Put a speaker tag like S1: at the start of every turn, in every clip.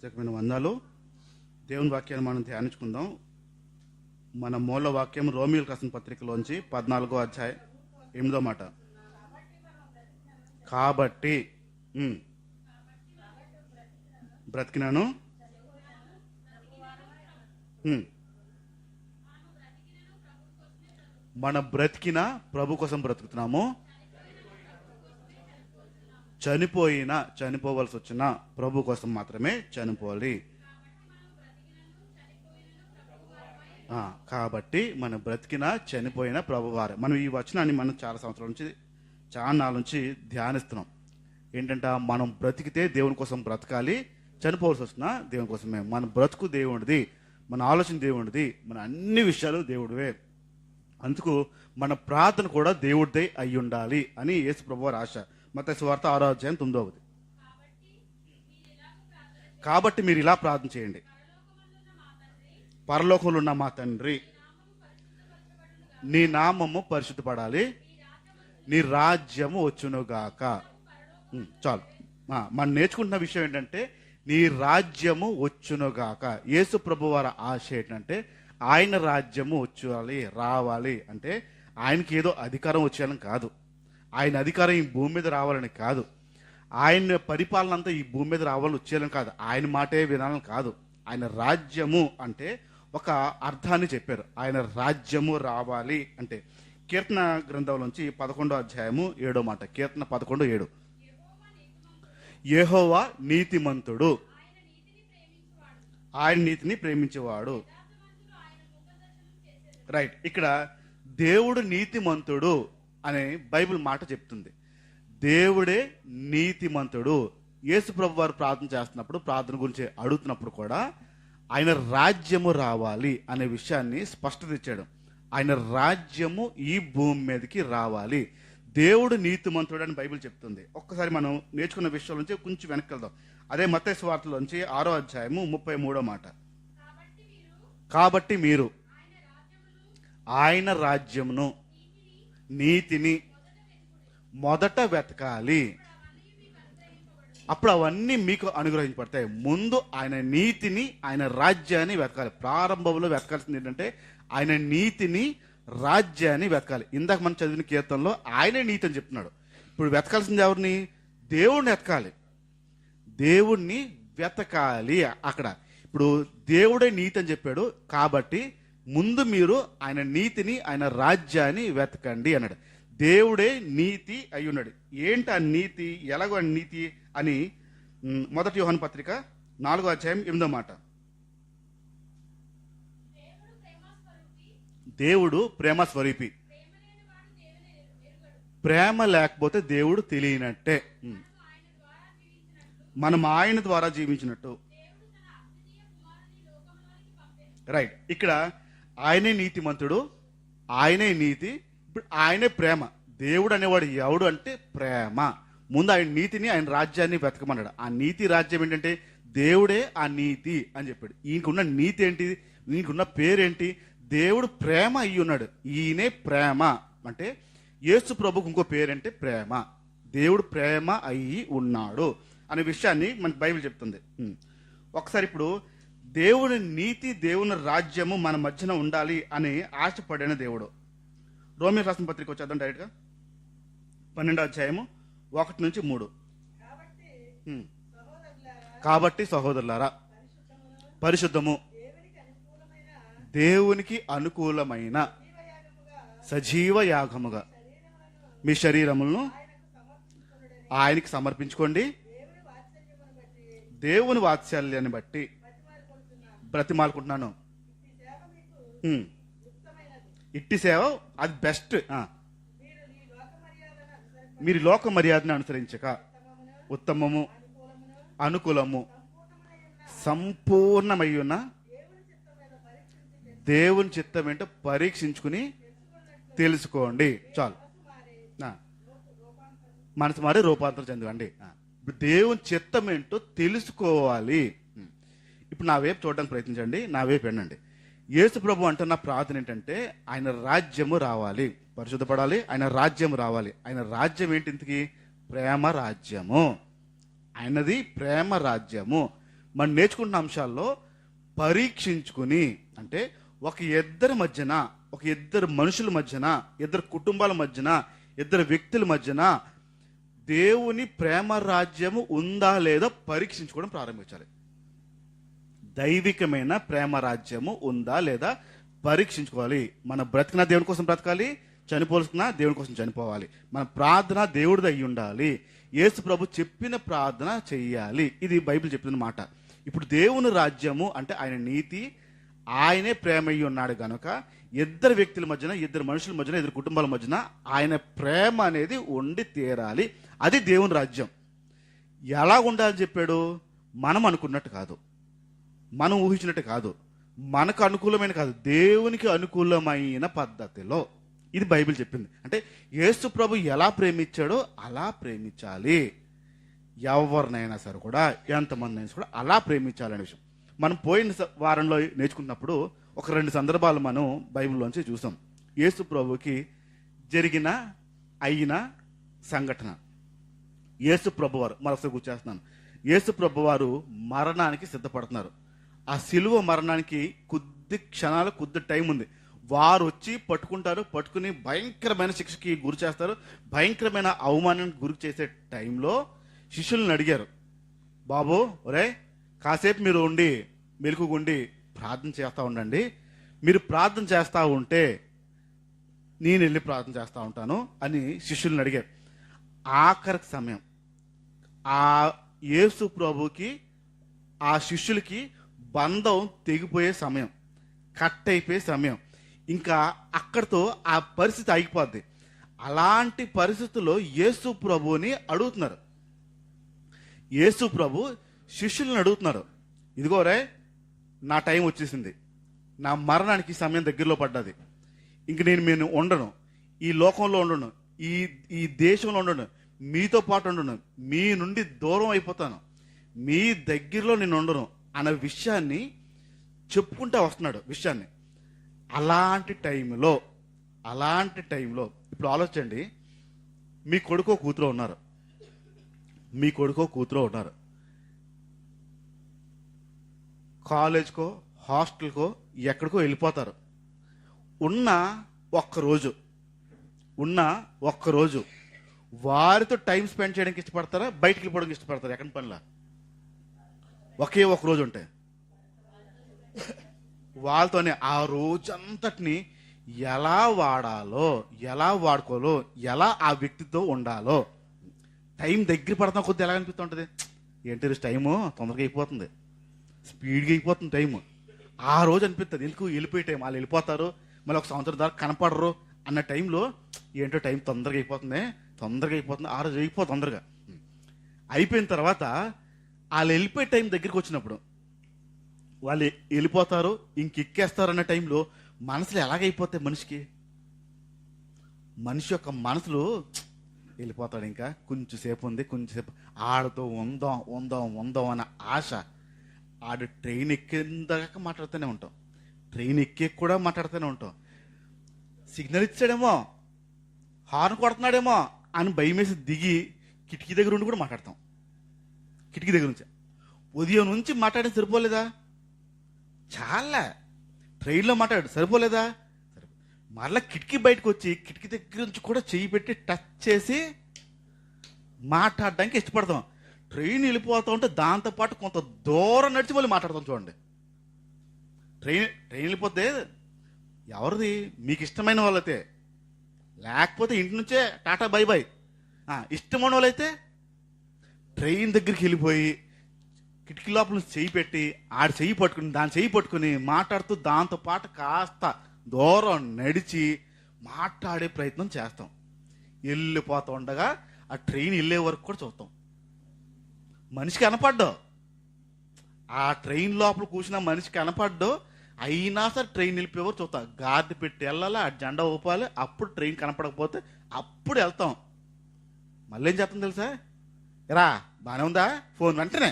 S1: ప్రత్యేకమైన వందనాలు. దేవుని వాక్యాన్ని మనం ధ్యానించుకుందాం. మన మూల వాక్యం రోమియోలకు రాసిన పత్రికలోంచి 14వ అధ్యాయం 8వ మాట. కాబట్టి బ్రతికినాను, మన బ్రతికిన ప్రభు కోసం బ్రతుకుతున్నాము, చనిపోవలసి వచ్చిన ప్రభు కోసం మాత్రమే చనిపోవాలి. కాబట్టి మన బ్రతికిన చనిపోయిన ప్రభువారే. మనం ఈ వచనాన్ని మనం చాలా సంవత్సరాల నుంచి, చాలా నాళ్ళ నుంచి ధ్యానిస్తున్నాం. ఏంటంటే మనం బ్రతికితే దేవుని కోసం బ్రతకాలి, చనిపోవాల్సి వచ్చినా దేవుని కోసమే. మన బ్రతుకు దేవుడిది, మన ఆలోచన దేవుడిది, మన అన్ని విషయాలు దేవుడివే. అందుకు మన ప్రార్థన కూడా దేవుడిదే అయి ఉండాలి అని యేసు ప్రభువారి ఆశ. మత్తయి సువార్త 6వ అధ్యాయం 9వ. కాబట్టి మీరు ఇలా ప్రార్థన చేయండి: పరలోకంలో ఉన్న మా తండ్రి, నీ నామము పరిశుద్ధపడాలి, నీ రాజ్యము వచ్చునుగాక. చాలు. మనం నేర్చుకుంటున్న విషయం ఏంటంటే నీ రాజ్యము వచ్చునుగాక. యేసు ప్రభు వారి ఆశ ఏంటంటే ఆయన రాజ్యము రావాలి అంటే ఆయనకి ఏదో అధికారం వచ్చేయాలని కాదు, ఆయన అధికారం ఈ భూమి మీద రావాలని కాదు, ఆయన పరిపాలన అంతా ఈ భూమి మీద రావాలని వచ్చేయాలని కాదు, ఆయన మాటే వినాలని కాదు. ఆయన రాజ్యము అంటే ఒక అర్థాన్ని చెప్పారు. ఆయన రాజ్యము రావాలి అంటే కీర్తన గ్రంథంలోంచి 11వ అధ్యాయము 7వ మాట. కీర్తన 11:7. యెహోవా నీతిమంతుడు, ఆయన నీతిని ప్రేమించేవాడు. రైట్. ఇక్కడ దేవుడు నీతిమంతుడు అనే బైబిల్ మాట చెప్తుంది. దేవుడే నీతిమంతుడు. యేసు ప్రభు వారు ప్రార్థన చేస్తున్నప్పుడు, ప్రార్థన గురించి అడుగుతున్నప్పుడు కూడా ఆయన రాజ్యము రావాలి అనే విషయాన్ని స్పష్టత ఇచ్చాడు. ఆయన రాజ్యము ఈ భూమి మీదకి రావాలి. దేవుడు నీతిమంతుడు అని బైబిల్ చెప్తుంది. ఒక్కసారి మనం నేర్చుకున్న విషయాల నుంచి కొంచెం వెనక్కి వెళ్దాం. అదే మత్తయి సువార్తలోంచి 6వ అధ్యాయము 33వ మాట. కాబట్టి మీరు ఆయన రాజ్యమును నీతిని మొదట వెతకాలి, అప్పుడు అవన్నీ మీకు అనుగ్రహించబడతాయి. ముందు ఆయన నీతిని, ఆయన రాజ్యాన్ని వెతకాలి. ప్రారంభంలో వెతకాల్సింది ఏంటంటే ఆయన నీతిని, రాజ్యాన్ని వెతకాలి. ఇందాక మనం చదివిన కీర్తనలో ఆయనే నీతి అని చెప్తున్నాడు. ఇప్పుడు వెతకాల్సింది ఎవరిని? దేవుడిని వెతకాలి, దేవుణ్ణి వెతకాలి. అక్కడ ఇప్పుడు దేవుడే నీతి అని చెప్పాడు కాబట్టి ముందు మీరు ఆయన నీతిని, ఆయన రాజ్యాన్ని వెతకండి అన్నాడు. దేవుడే నీతి అయి ఉన్నాడు. ఏంటి ఆ నీతి, ఎలాగో ఆ నీతి అని 1 యోహాను పత్రిక 4వ అధ్యాయం 8వ మాట. దేవుడు ప్రేమ స్వరూపి. ప్రేమ లేకపోతే దేవుడు తెలియనట్టే. మనం ఆయన ద్వారా జీవించినట్టు. రైట్. ఇక్కడ ఆయనే నీతిమంతుడు, ఆయనే నీతి, ఇప్పుడు ఆయనే ప్రేమ. దేవుడు అనేవాడు ఎవడు అంటే ప్రేమ. ముందు ఆయన నీతిని, ఆయన రాజ్యాన్ని వెతకమన్నాడు. ఆ నీతి రాజ్యం ఏంటంటే దేవుడే ఆ నీతి అని చెప్పాడు. ఈయనకున్న నీతి ఏంటి, ఈయనకున్న పేరేంటి? దేవుడు ప్రేమ అయ్యి ఉన్నాడు. ఈయనే ప్రేమ అంటే యేసు ప్రభుకు ఇంకో పేరంటే ప్రేమ. దేవుడు ప్రేమ అయ్యి ఉన్నాడు అనే విషయాన్ని మన బైబిల్ చెప్తుంది. ఒకసారి ఇప్పుడు దేవుని నీతి, దేవుని రాజ్యము మన మధ్యన ఉండాలి అని ఆశపడిన దేవుడు. రోమియోలకు రాసిన పత్రిక వచ్చేద్దాం డైరెక్ట్గా. 12వ అధ్యాయము 1-3. కాబట్టి సహోదరులారా, పరిశుద్ధము, దేవునికి అనుకూలమైన సజీవ యాగముగా మీ శరీరములను ఆయనకి సమర్పించుకోండి. దేవుని వాత్సల్యాన్ని బట్టి బ్రతిమాలుకుంటున్నాను. ఇట్టి సేవ అది బెస్ట్. మీరు లోక మర్యాదను అనుసరించక ఉత్తమము, అనుకూలము, సంపూర్ణమయ్యున్న దేవుని చిత్తం ఏంటో పరీక్షించుకుని తెలుసుకోండి. చాలు. మనసు మారి రూపాంతరం చెందండి. దేవుని చిత్తం ఏంటో తెలుసుకోవాలి. ఇప్పుడు నా వైపు చూడడానికి ప్రయత్నించండి, నా వైపు వినండి. యేసు ప్రభు అంటున్న ప్రార్థన ఏంటంటే ఆయన రాజ్యము రావాలి, పరిశుద్ధపడాలి, ఆయన రాజ్యం రావాలి. ఆయన రాజ్యం ఏంటి? ఇంతకీ ప్రేమ రాజ్యము. ఆయనది ప్రేమ రాజ్యము. మనం నేర్చుకుంటున్న అంశాల్లో పరీక్షించుకుని, అంటే ఒక ఇద్దరు మనుషుల మధ్యన, ఇద్దరు కుటుంబాల మధ్యన, ఇద్దరు వ్యక్తుల మధ్యన దేవుని ప్రేమ రాజ్యము ఉందా లేదా పరీక్షించుకోవడం ప్రారంభించాలి. దైవికమైన ప్రేమ రాజ్యము ఉందా లేదా పరీక్షించుకోవాలి. మన బ్రతికిన దేవుని కోసం బ్రతకాలి, చనిపోతున్నా దేవుని కోసం చనిపోవాలి. మన ప్రార్థన దేవుడిది అయి ఉండాలి. యేసు ప్రభు చెప్పిన ప్రార్థన చెయ్యాలి. ఇది బైబిల్ చెప్పిన మాట. ఇప్పుడు దేవుని రాజ్యము అంటే ఆయన నీతి, ఆయనే ప్రేమ అయి ఉన్నాడు గనుక ఇద్దరు వ్యక్తుల మధ్యన, ఇద్దరు మనుషుల మధ్యన, ఇద్దరు కుటుంబాల మధ్యన ఆయన ప్రేమ అనేది ఉండి తీరాలి. అది దేవుని రాజ్యం. ఎలా ఉండాలని చెప్పాడు? మనం అనుకున్నట్టు కాదు, మనం ఊహించినట్టు కాదు, మనకు అనుకూలమైన కాదు, దేవునికి అనుకూలమైన పద్ధతిలో. ఇది బైబిల్ చెప్పింది. అంటే యేసు ప్రభు ఎలా ప్రేమించాడో అలా ప్రేమించాలి. ఎవరినైనా సరే కూడా, ఎంతమంది అయినా కూడా అలా ప్రేమించాలనే విషయం మనం పోయిన వారంలో నేర్చుకున్నప్పుడు ఒక 2 సందర్భాలు మనం బైబిల్లోంచి చూసాం. యేసు ప్రభుకి అయిన సంఘటన. యేసు ప్రభు వారు, మరొకసారి గుర్చేస్తున్నాను, యేసు ప్రభు వారు మరణానికి సిద్ధపడుతున్నారు. ఆ శిలువ మరణానికి కొద్ది టైం ఉంది. వారు వచ్చి పట్టుకుని భయంకరమైన శిక్షకి గురి చేస్తారు, భయంకరమైన అవమానానికి గురి చేసే టైంలో శిష్యులను అడిగారు, బాబు ఒరే కాసేపు మీరు మెలకుగుండి ప్రార్థన చేస్తూ ఉండండి, మీరు ప్రార్థన చేస్తూ ఉంటే నేను వెళ్ళి ప్రార్థన చేస్తూ ఉంటాను అని శిష్యులను అడిగారు. ఆఖరి సమయం, ఆ యేసు ప్రభుకి ఆ శిష్యులకి బంధం తెగిపోయే సమయం, కట్ అయిపోయే సమయం, ఇంకా అక్కడితో ఆ పరిస్థితి ఆగిపోద్ది. అలాంటి పరిస్థితుల్లో యేసు ప్రభుని అడుగుతున్నారు. యేసు ప్రభు శిష్యులను అడుగుతున్నారు, ఇదిగోరే నా టైం వచ్చేసింది, నా మరణానికి సమయం దగ్గరలో పడ్డది, ఇంక నేను ఉండను, ఈ లోకంలో ఉండను, ఈ దేశంలో ఉండను, మీతో పాటు ఉండను, మీ నుండి దూరం అయిపోతాను, మీ దగ్గరలో నేను ఉండను అన్న విషయాన్ని చెప్పుకుంటా వస్తున్నాడు విషయాన్ని. అలాంటి టైంలో ఇప్పుడు ఆలోచించండి, మీ కొడుకో కూతురో ఉన్నారు, కాలేజ్కో హాస్టల్కో ఎక్కడికో వెళ్ళిపోతారు. ఉన్న ఒక్కరోజు వారితో టైం స్పెండ్ చేయడానికి ఇష్టపడతారా, బయటికి వెళ్ళిపోవడానికి ఇష్టపడతారా? ఎక్కడి పనిలా ఒకే ఒక రోజు ఉంటే వాళ్ళతోనే ఆ రోజంతటిని ఎలా వాడాలో, ఎలా వాడుకోవాలో, ఎలా ఆ వ్యక్తితో ఉండాలో. టైం దగ్గర పడతాం కొద్దిగా ఎలా అనిపిస్తూ ఉంటుంది, ఏంటి టైము తొందరగా అయిపోతుంది, స్పీడ్గా అయిపోతుంది టైము. ఆ రోజు అనిపిస్తుంది, ఎందుకు వెళ్ళిపోయే టైం, వాళ్ళు వెళ్ళిపోతారు, మళ్ళీ ఒక సంవత్సరం దాకా కనపడరు అన్న టైంలో ఏంటో టైం తొందరగా అయిపోతుంది, ఆ రోజు అయిపోతుంది తొందరగా. అయిపోయిన తర్వాత వాళ్ళు వెళ్ళిపోయే టైం దగ్గరికి వచ్చినప్పుడు, వాళ్ళు వెళ్ళిపోతారు ఇంకెక్కేస్తారు అన్న టైంలో మనసులు ఎలాగైపోతాయి మనిషి యొక్క మనసులు, వెళ్ళిపోతాడు ఇంకా కొంచెంసేపు ఆడతో ఉందాం అన్న ఆశ. ఆడు ట్రైన్ ఎక్కేదాకా మాట్లాడుతూనే ఉంటాం, ట్రైన్ ఎక్కే కూడా మాట్లాడుతూనే ఉంటాం. సిగ్నల్ ఇచ్చాడేమో, హార్న్ కొడుతున్నాడేమో అని భయమేసి దిగి కిటికీ దగ్గర ఉండి కూడా మాట్లాడతాం. కిటికీ దగ్గర నుంచి ఉదయం నుంచి మాట్లాడడం సరిపోలేదా? చాలా ట్రైన్లో మాట్లాడాడు, సరిపోలేదా? మరలా కిటికీ బయటకు వచ్చి కిటికీ దగ్గర నుంచి కూడా చెయ్యి పెట్టి టచ్ చేసి మాట్లాడడానికి ఇష్టపడతాం. ట్రైన్ వెళ్ళిపోతూ ఉంటే దాంతోపాటు కొంత దూరం నడిచి మళ్ళీ మాట్లాడతాం. చూడండి, ట్రైన్ వెళ్ళిపోతే ఎవరిది? మీకు ఇష్టమైన వాళ్ళైతే, లేకపోతే ఇంటి నుంచే టాటా బై బై. ఇష్టమైన వాళ్ళైతే ట్రైన్ దగ్గరికి వెళ్ళిపోయి కిటికీ లోపల చెయ్యి పెట్టి ఆడి చెయ్యి పట్టుకుని దాని చెయ్యి పట్టుకుని మాట్లాడుతూ దాంతోపాటు కాస్త దూరం నడిచి మాట్లాడే ప్రయత్నం చేస్తాం. వెళ్ళిపోతూ ఉండగా ఆ ట్రైన్ వెళ్ళే వరకు కూడా చూస్తాం. మనిషి కనపడ్డావు, ఆ ట్రైన్ లోపల కూర్చున్న మనిషి కనపడ్డావు, అయినా సరే ట్రైన్ వెళ్ళిపోయేవారు చూస్తాం. గార్డు పెట్టి వెళ్ళాలి, ఆ జెండా ఊపాలి, అప్పుడు ట్రైన్ కనపడకపోతే అప్పుడు వెళ్తాం. మళ్ళీ ఏం చేస్తాం తెలుసా? రా బాగానే ఉందా ఫోన్, వెంటనే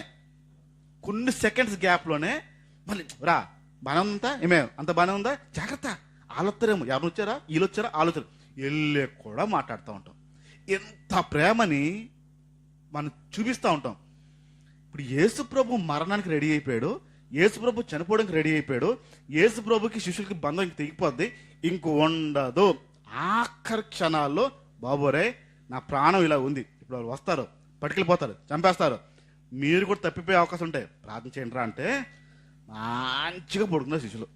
S1: కొన్ని సెకండ్స్ గ్యాప్లోనే మళ్ళీ రా బాగానే ఉందా, అంత బాగానే ఉందా, జాగ్రత్త ఆలోచరేమో, ఎవరు వచ్చారా, వీళ్ళు వచ్చారా, ఆలోచన వెళ్ళే కూడా మాట్లాడుతూ ఉంటాం. ఎంత ప్రేమని మనం చూపిస్తూ ఉంటాం. ఇప్పుడు యేసు ప్రభు మరణానికి రెడీ అయిపోయాడు, యేసు ప్రభు చనిపోవడానికి రెడీ అయిపోయాడు, యేసు ప్రభుకి శిష్యులకి బంధం ఇంక తెగిపోద్ది, ఇంక ఉండదు. ఆఖరి క్షణాల్లో బాబోరే నా ప్రాణం ఇలా ఉంది, ఇప్పుడు వాళ్ళు వస్తారు, పట్టుకెళ్ళిపోతారు, చంపేస్తారు, మీరు కూడా తప్పిపోయే అవకాశం ఉంటాయి, ప్రార్థన చేయండి రా అంటే మంచిగా పడుతున్నారు శిష్యులు,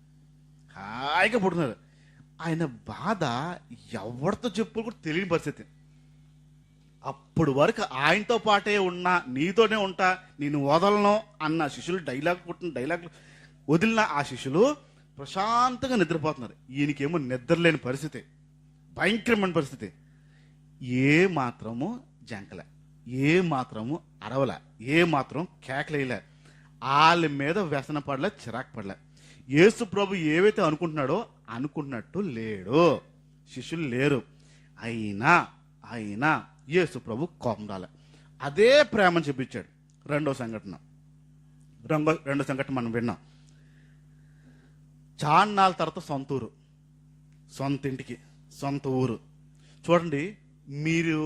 S1: హాయిగా పడుతున్నారు. ఆయన బాధ ఎవరితో చెప్పు కూడా తెలియని పరిస్థితి. అప్పుడు వరకు ఆయనతో పాటే ఉన్నా, నీతోనే ఉంటా, నేను వదలను అన్న శిష్యులు డైలాగ్ వదిలిన ఆ శిష్యులు ప్రశాంతంగా నిద్రపోతున్నారు. ఈయనకేమో నిద్రలేని పరిస్థితి, భయంకరమైన పరిస్థితి. ఏ మాత్రము జంకలే, ఏ మాత్రము అరవలే, ఏ మాత్రం కేకలేయలే, వాళ్ళ మీద వ్యసన పడలే, చిరాకు పడలే. యేసు ప్రభు ఏవైతే అనుకుంటున్నాడో అనుకున్నట్టు లేడు, శిష్యులు లేరు. అయినా యేసు ప్రభు కోపం రాలే, అదే ప్రేమని చెప్పించాడు. రెండో సంఘటన మనం విన్నాం. చాన్నాళ్ళ తర్వాత సొంత ఊరు, సొంత ఇంటికి, సొంత ఊరు. చూడండి, మీరు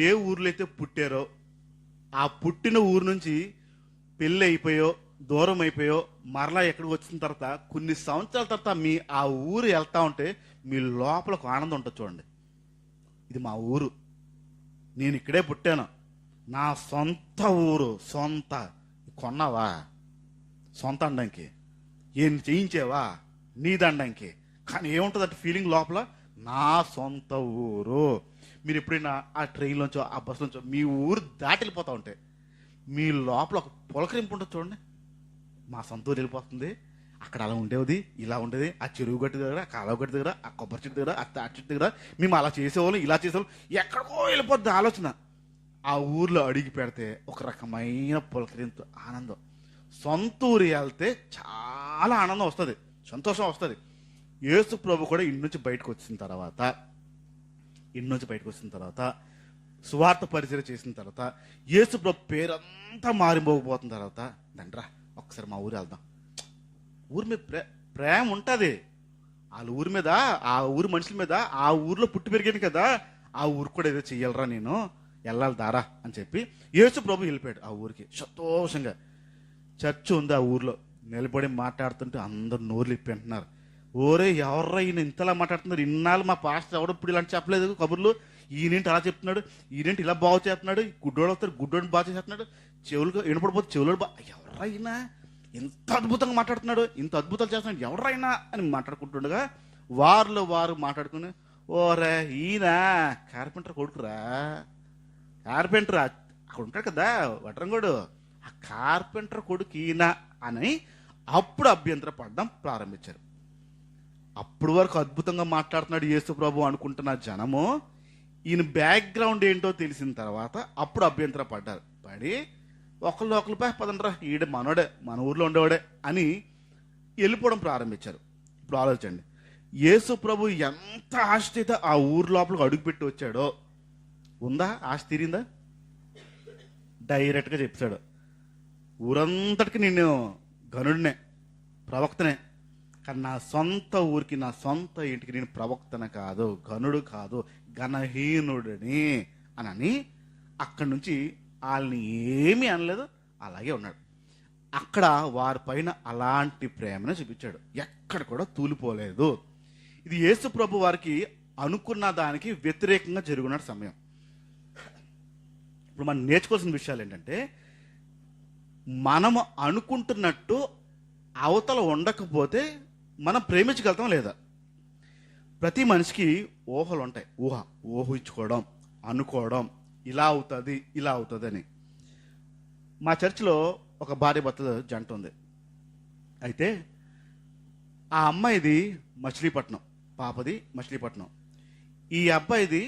S1: ఏ ఊర్లో అయితే పుట్టారో ఆ పుట్టిన ఊరు నుంచి పెళ్ళి అయిపోయో, దూరం అయిపోయో, మరలా ఎక్కడికి వచ్చిన తర్వాత కొన్ని సంవత్సరాల తర్వాత మీ ఆ ఊరు వెళ్తా ఉంటే మీ లోపల ఒక ఆనందం ఉంటుంది. చూడండి, ఇది మా ఊరు, నేను ఇక్కడే పుట్టాను, నా సొంత ఊరు. సొంత కొన్నావా? సొంత అనడానికి ఏం చేయించేవా? నీదండానికి. కానీ ఏముంటుంది అంటే ఫీలింగ్ లోపల, నా సొంత ఊరు. మీరు ఎప్పుడైనా ఆ ట్రైన్లోంచో ఆ బస్సులోంచో మీ ఊరు దాటి వెళ్ళిపోతా ఉంటే మీ లోపల ఒక పులకరింపు ఉంటుంది. చూడండి, మా సొంత ఊరు వెళ్ళిపోతుంది, అక్కడ అలా ఉండేది, ఇలా ఉండేది, ఆ చెరువు గట్టి దగ్గర, ఆ కాలువ గట్టి దగ్గర, ఆ కొబ్బరి చెట్టు దగ్గర, ఆ తాటి చెట్టు దగ్గర మేము అలా చేసేవాళ్ళం, ఇలా చేసేవాళ్ళం, ఎక్కడికో వెళ్ళిపోద్ది ఆలోచన. ఆ ఊర్లో అడిగి పెడితే ఒక రకమైన పులకరింపు, ఆనందం. సొంత ఊరు వెళ్తే చాలా ఆనందం వస్తుంది, సంతోషం వస్తుంది. యేసు ప్రభు కూడా ఇంటి నుంచి బయటకు వచ్చిన తర్వాత సువార్త పరిచయం చేసిన తర్వాత, యేసు ప్రభు పేరంతా మారిపోకపోతున్న తర్వాత, దండ్రా ఒకసారి మా ఊరు వెళ్దాం. ఊరి మీద ప్రేమ ఉంటుంది, వాళ్ళ ఊరి మీద, ఆ ఊరి మనుషుల మీద, ఆ ఊర్లో పుట్టి పెరిగాను కదా, ఆ ఊరికి కూడా ఏదో చెయ్యాలరా, నేను వెళ్ళాలి దారా అని చెప్పి యేసు ప్రభు వెళ్ళిపోయాడు ఆ ఊరికి సంతోషంగా. చర్చ్ ఉంది ఆ ఊర్లో, నిలబడి మాట్లాడుతుంటే అందరు నోర్లు ఇప్పి అంటున్నారు, ఓరే ఎవర్రా ఈయన ఇంతలా మాట్లాడుతున్నారు, ఇన్నాళ్ళు మా పాస్టర్ ఎవడు ఇప్పుడు ఇలాంటి చెప్పలేదు కబుర్లు, ఈయనేంటి అలా చెప్తున్నాడు, ఈయనేంటి ఇలా బాగు చేస్తున్నాడు, గుడ్డోడు వస్తాడు గుడ్డోడిని బాగా చేస్తున్నాడు, చెవులు వినపడిపోతే చెవులు ఎవర్రా అయినా ఇంత అద్భుతంగా మాట్లాడుతున్నాడు, ఇంత అద్భుతాలు చేస్తున్నాడు, ఎవరైనా అని మాట్లాడుకుంటుండగా వారిలో వారు మాట్లాడుకుని, ఓరే ఈయన కార్పెంటర్ కొడుకురా, కార్పెంటర్ అక్కడ ఉంటాడు కదా వడ్రంగోడు, ఆ కార్పెంటర్ కొడుకు ఈయన అని అప్పుడు అభ్యంతర పడడం ప్రారంభించారు. అప్పుడు వరకు అద్భుతంగా మాట్లాడుతున్నాడు యేసు ప్రభు అనుకుంటున్న జనము, ఈయన బ్యాక్గ్రౌండ్ ఏంటో తెలిసిన తర్వాత అప్పుడు అభ్యంతర పడ్డారు. పడి ఒకళ్ళు పదండ్రా, ఈడ మనోడే, మన ఊర్లో ఉండేవాడే అని వెళ్ళిపోవడం ప్రారంభించారు. ఇప్పుడు ఆలోచించండి, యేసు ప్రభు ఎంత ఆస్తితో ఆ ఊరు లోపలికి అడుగుపెట్టి వచ్చాడో, ఉందా ఆస్తి తీరిందా? డైరెక్ట్గా చెప్పాడు, ఊరంతటికి నేను గనుడినే, ప్రవక్తనే, కానీ నా సొంత ఊరికి, నా సొంత ఇంటికి నేను ప్రవక్తన కాదు, గనుడు కాదు, ఘనహీనుడిని అని అక్కడి నుంచి వాళ్ళని ఏమీ అనలేదు, అలాగే ఉన్నాడు. అక్కడ వారి పైన అలాంటి ప్రేమను చూపించాడు, ఎక్కడ కూడా తూలిపోలేదు. ఇది యేసు ప్రభు వారికి అనుకున్న దానికి వ్యతిరేకంగా జరుగుతున్న సమయం. ఇప్పుడు మనం నేర్చుకోవాల్సిన విషయాలు ఏంటంటే, మనము అనుకుంటున్నట్టు అవతల ఉండకపోతే మనం ప్రేమించగలుగుతాం లేదా? ప్రతి మనిషికి ఊహలు ఉంటాయి, ఊహించుకోవడం, అనుకోవడం, ఇలా అవుతుంది అని. మా చర్చిలో ఒక భార్య భర్తల జంట ఉంది. అయితే ఆ అమ్మాయిది మచిలీపట్నం, పాపది మచిలీపట్నం, ఈ అబ్బాయిది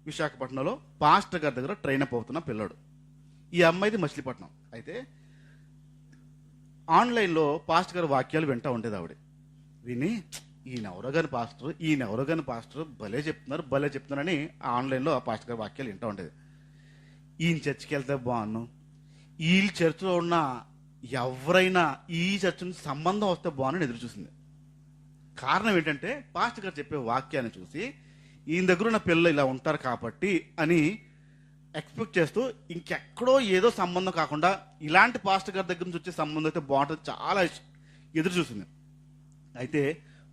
S1: విశాఖపట్నంలో పాస్టర్ గారి దగ్గర ట్రైన్ అప్ అవుతున్న పిల్లడు. ఈ అమ్మాయిది మచిలీపట్నం. అయితే ఆన్లైన్లో పాస్టర్ గారి వాక్యాలు వింటూ ఉండేది ఆవిడ. విని ఈయనెవరో కానీ పాస్టర్ భలే చెప్తున్నారని ఆన్లైన్లో పాస్టర్ గారి వాక్యాలు వింటూ ఉండేది. ఈయన చర్చికి వెళ్తే బాగున్నాను, ఈ చర్చిలో ఉన్న ఎవరైనా ఈ చర్చ నుంచి సంబంధం వస్తే బాగుందని ఎదురు చూసింది. కారణం ఏంటంటే పాస్టర్ గారు చెప్పే వాక్యాన్ని చూసి ఈయన దగ్గర ఉన్న పిల్లలు ఇలా ఉంటారు కాబట్టి అని ఎక్స్పెక్ట్ చేస్తూ ఇంకెక్కడో ఏదో సంబంధం కాకుండా ఇలాంటి పాస్టర్ గారి దగ్గర నుంచి వచ్చే సంబంధం అయితే బాగుంటుంది చాలా ఎదురు చూసింది. అయితే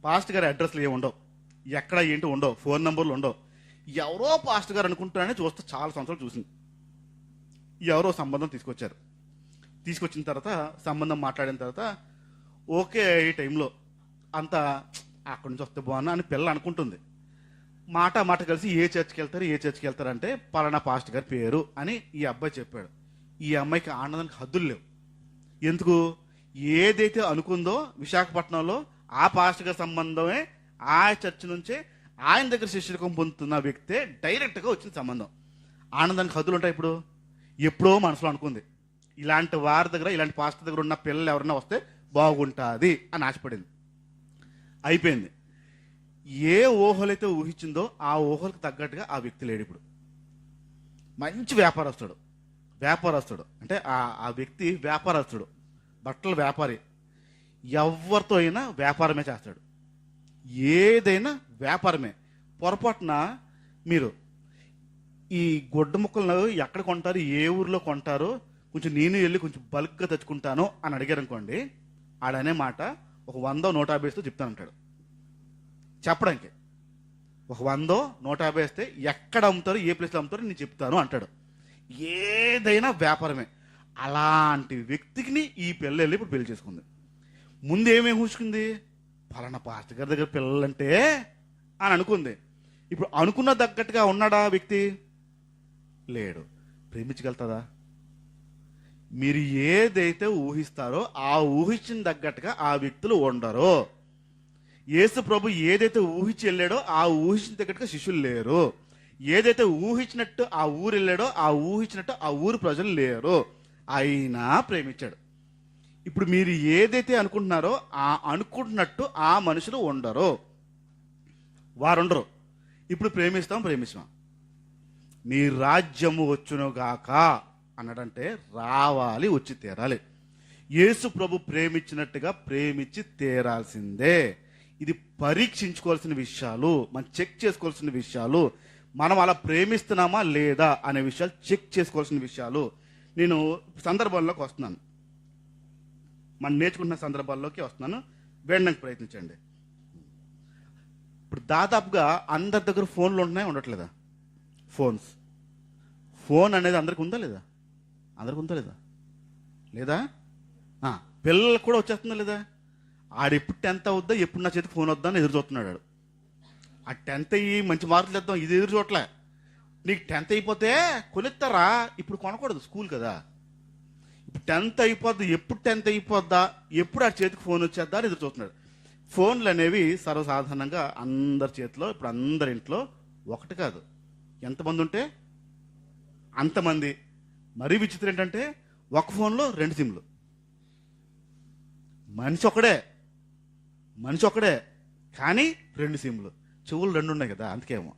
S1: పాస్టర్ గారి అడ్రస్లు ఏమి ఉండవు, ఎక్కడ ఏంటి ఉండవు, ఫోన్ నెంబర్లు ఉండవు. ఎవరో పాస్టర్ గారు అనుకుంటారని చూస్తే చాలా సంవత్సరాలు చూసింది. ఎవరో సంబంధం తీసుకొచ్చారు. తీసుకొచ్చిన తర్వాత సంబంధం మాట్లాడిన తర్వాత ఓకే ఈ టైంలో అంతా అక్కడి నుంచి వస్తే బాగున్నా అని పిల్ల అనుకుంటుంది. మాట మాట కలిసి ఏ చర్చ్కి వెళ్తారు అంటే పలానా పాస్టర్ గారి పేరు అని ఈ అబ్బాయి చెప్పాడు. ఈ అమ్మాయికి ఆనందానికి హద్దులు లేవు. ఎందుకు? ఏదైతే అనుకుందో విశాఖపట్నంలో ఆ పాస్టర్ గారి సంబంధమే ఆ చర్చ్ నుంచే ఆయన దగ్గర శిష్యులకం పొందుతున్న వ్యక్తే డైరెక్ట్గా వచ్చిన సంబంధం. ఆనందానికి హద్దులు ఉంటాయి. ఇప్పుడు ఎప్పుడో మనసులో అనుకుంది ఇలాంటి వారి దగ్గర, ఇలాంటి పాస్టర్ దగ్గర ఉన్న పిల్లలు ఎవరన్నా వస్తే బాగుంటుంది అని ఆశపడింది. అయిపోయింది. ఏ ఊహలైతే ఊహించిందో ఆ ఊహలకు తగ్గట్టుగా ఆ వ్యక్తి లేడు. ఇప్పుడు మంచి వ్యాపారస్తుడు అంటే ఆ వ్యక్తి వ్యాపారస్తుడు, బట్టల వ్యాపారి. ఎవరితో అయినా వ్యాపారమే చేస్తాడు, ఏదైనా వ్యాపారమే. పొరపాటున మీరు ఈ గుడ్డ ముక్కలను ఎక్కడ కొంటారు, ఏ ఊర్లో కొంటారో, కొంచెం నేను వెళ్ళి కొంచెం బల్క్గా తెచ్చుకుంటాను అని అడిగారు అనుకోండి, ఆడనే మాట ఒక 100 150 ఇస్తూ చెప్తానంటాడు. చెప్పడానికి ఒక 100 150 ఇస్తే ఎక్కడ అమ్ముతారు, ఏ ప్లేస్లో అమ్ముతారో నేను చెప్తాను అంటాడు. ఏదైనా వ్యాపారమే. అలాంటి వ్యక్తికి ఈ పిల్ల వెళ్ళి ఇప్పుడు పెళ్లి చేసుకుంది. ముందు ఏమేమి ఊహించుకుంది? పలానా పాస్టర్ గారి దగ్గర పిల్లలంటే అని అనుకుంది. ఇప్పుడు అనుకున్న తగ్గట్టుగా ఉన్నాడా వ్యక్తి? లేడు. ప్రేమించగలుగుతుందా? మీరు ఏదైతే ఊహిస్తారో ఆ ఊహించిన తగ్గట్టుగా ఆ వ్యక్తులు ఉండరు. యేసు ప్రభు ఏదైతే ఊహించి వెళ్ళాడో ఆ ఊహించిన తగ్గట్టుగా శిష్యులు లేరు. ఏదైతే ఊహించినట్టు ఆ ఊరు వెళ్ళాడో ఆ ఊహించినట్టు ఆ ఊరు ప్రజలు లేరు. అయినా ప్రేమించాడు. ఇప్పుడు మీరు ఏదైతే అనుకుంటున్నారో ఆ అనుకుంటున్నట్టు ఆ మనుషులు ఉండరు, వారుండరు. ఇప్పుడు ప్రేమిస్తాం. నీ రాజ్యము వచ్చునుగాక అన్నాడంటే రావాలి, వచ్చి తీరాలి. యేసు ప్రభు ప్రేమించినట్టుగా ప్రేమించి తీరాల్సిందే. ఇది పరీక్షించుకోవాల్సిన విషయాలు, మనం చెక్ చేసుకోవాల్సిన విషయాలు. మనం అలా ప్రేమిస్తున్నామా లేదా అనే విషయాలు చెక్ చేసుకోవాల్సిన విషయాలు. నేను సందర్భాల్లోకి వస్తున్నాను, మనం నేర్చుకుంటున్న సందర్భాల్లోకి వస్తున్నాను, వినడానికి ప్రయత్నించండి. ఇప్పుడు దాదాపుగా అందరి దగ్గర ఫోన్లు ఉంటున్నాయి, ఉండట్లేదా? ఫోన్ అనేది అందరికి ఉందా లేదా? లేదా? పిల్లలకు కూడా వచ్చేస్తుందా లేదా? ఆడెప్పుడు 10th అవుద్దా, ఎప్పుడు నా చేతికి ఫోన్ వద్దా అని ఎదురు చూస్తున్నాడు. ఆ 10th అయ్యి మంచి మార్కులు తెద్దాం, ఇది ఎదురు చూడలే. నీకు 10th అయిపోతే కొనిస్తారా? ఇప్పుడు కొనకూడదు, స్కూల్ కదా. ఇప్పుడు 10th అయిపోద్ది, ఎప్పుడు 10th అయిపోద్దా, ఎప్పుడు ఆ చేతికి ఫోన్ వచ్చేద్దా అని ఎదురు చూస్తున్నాడు. ఫోన్లు అనేవి సర్వసాధారణంగా అందరి చేతిలో, ఇప్పుడు అందరి ఇంట్లో ఒకటి కాదు, ఎంతమంది ఉంటే అంతమంది. మరీ విచిత్రం ఏంటంటే ఒక ఫోన్లో 2 సిమ్లు. మనిషి ఒకడే కానీ 2 సిమ్లు. చెవులు 2 ఉన్నాయి కదా, అందుకేమో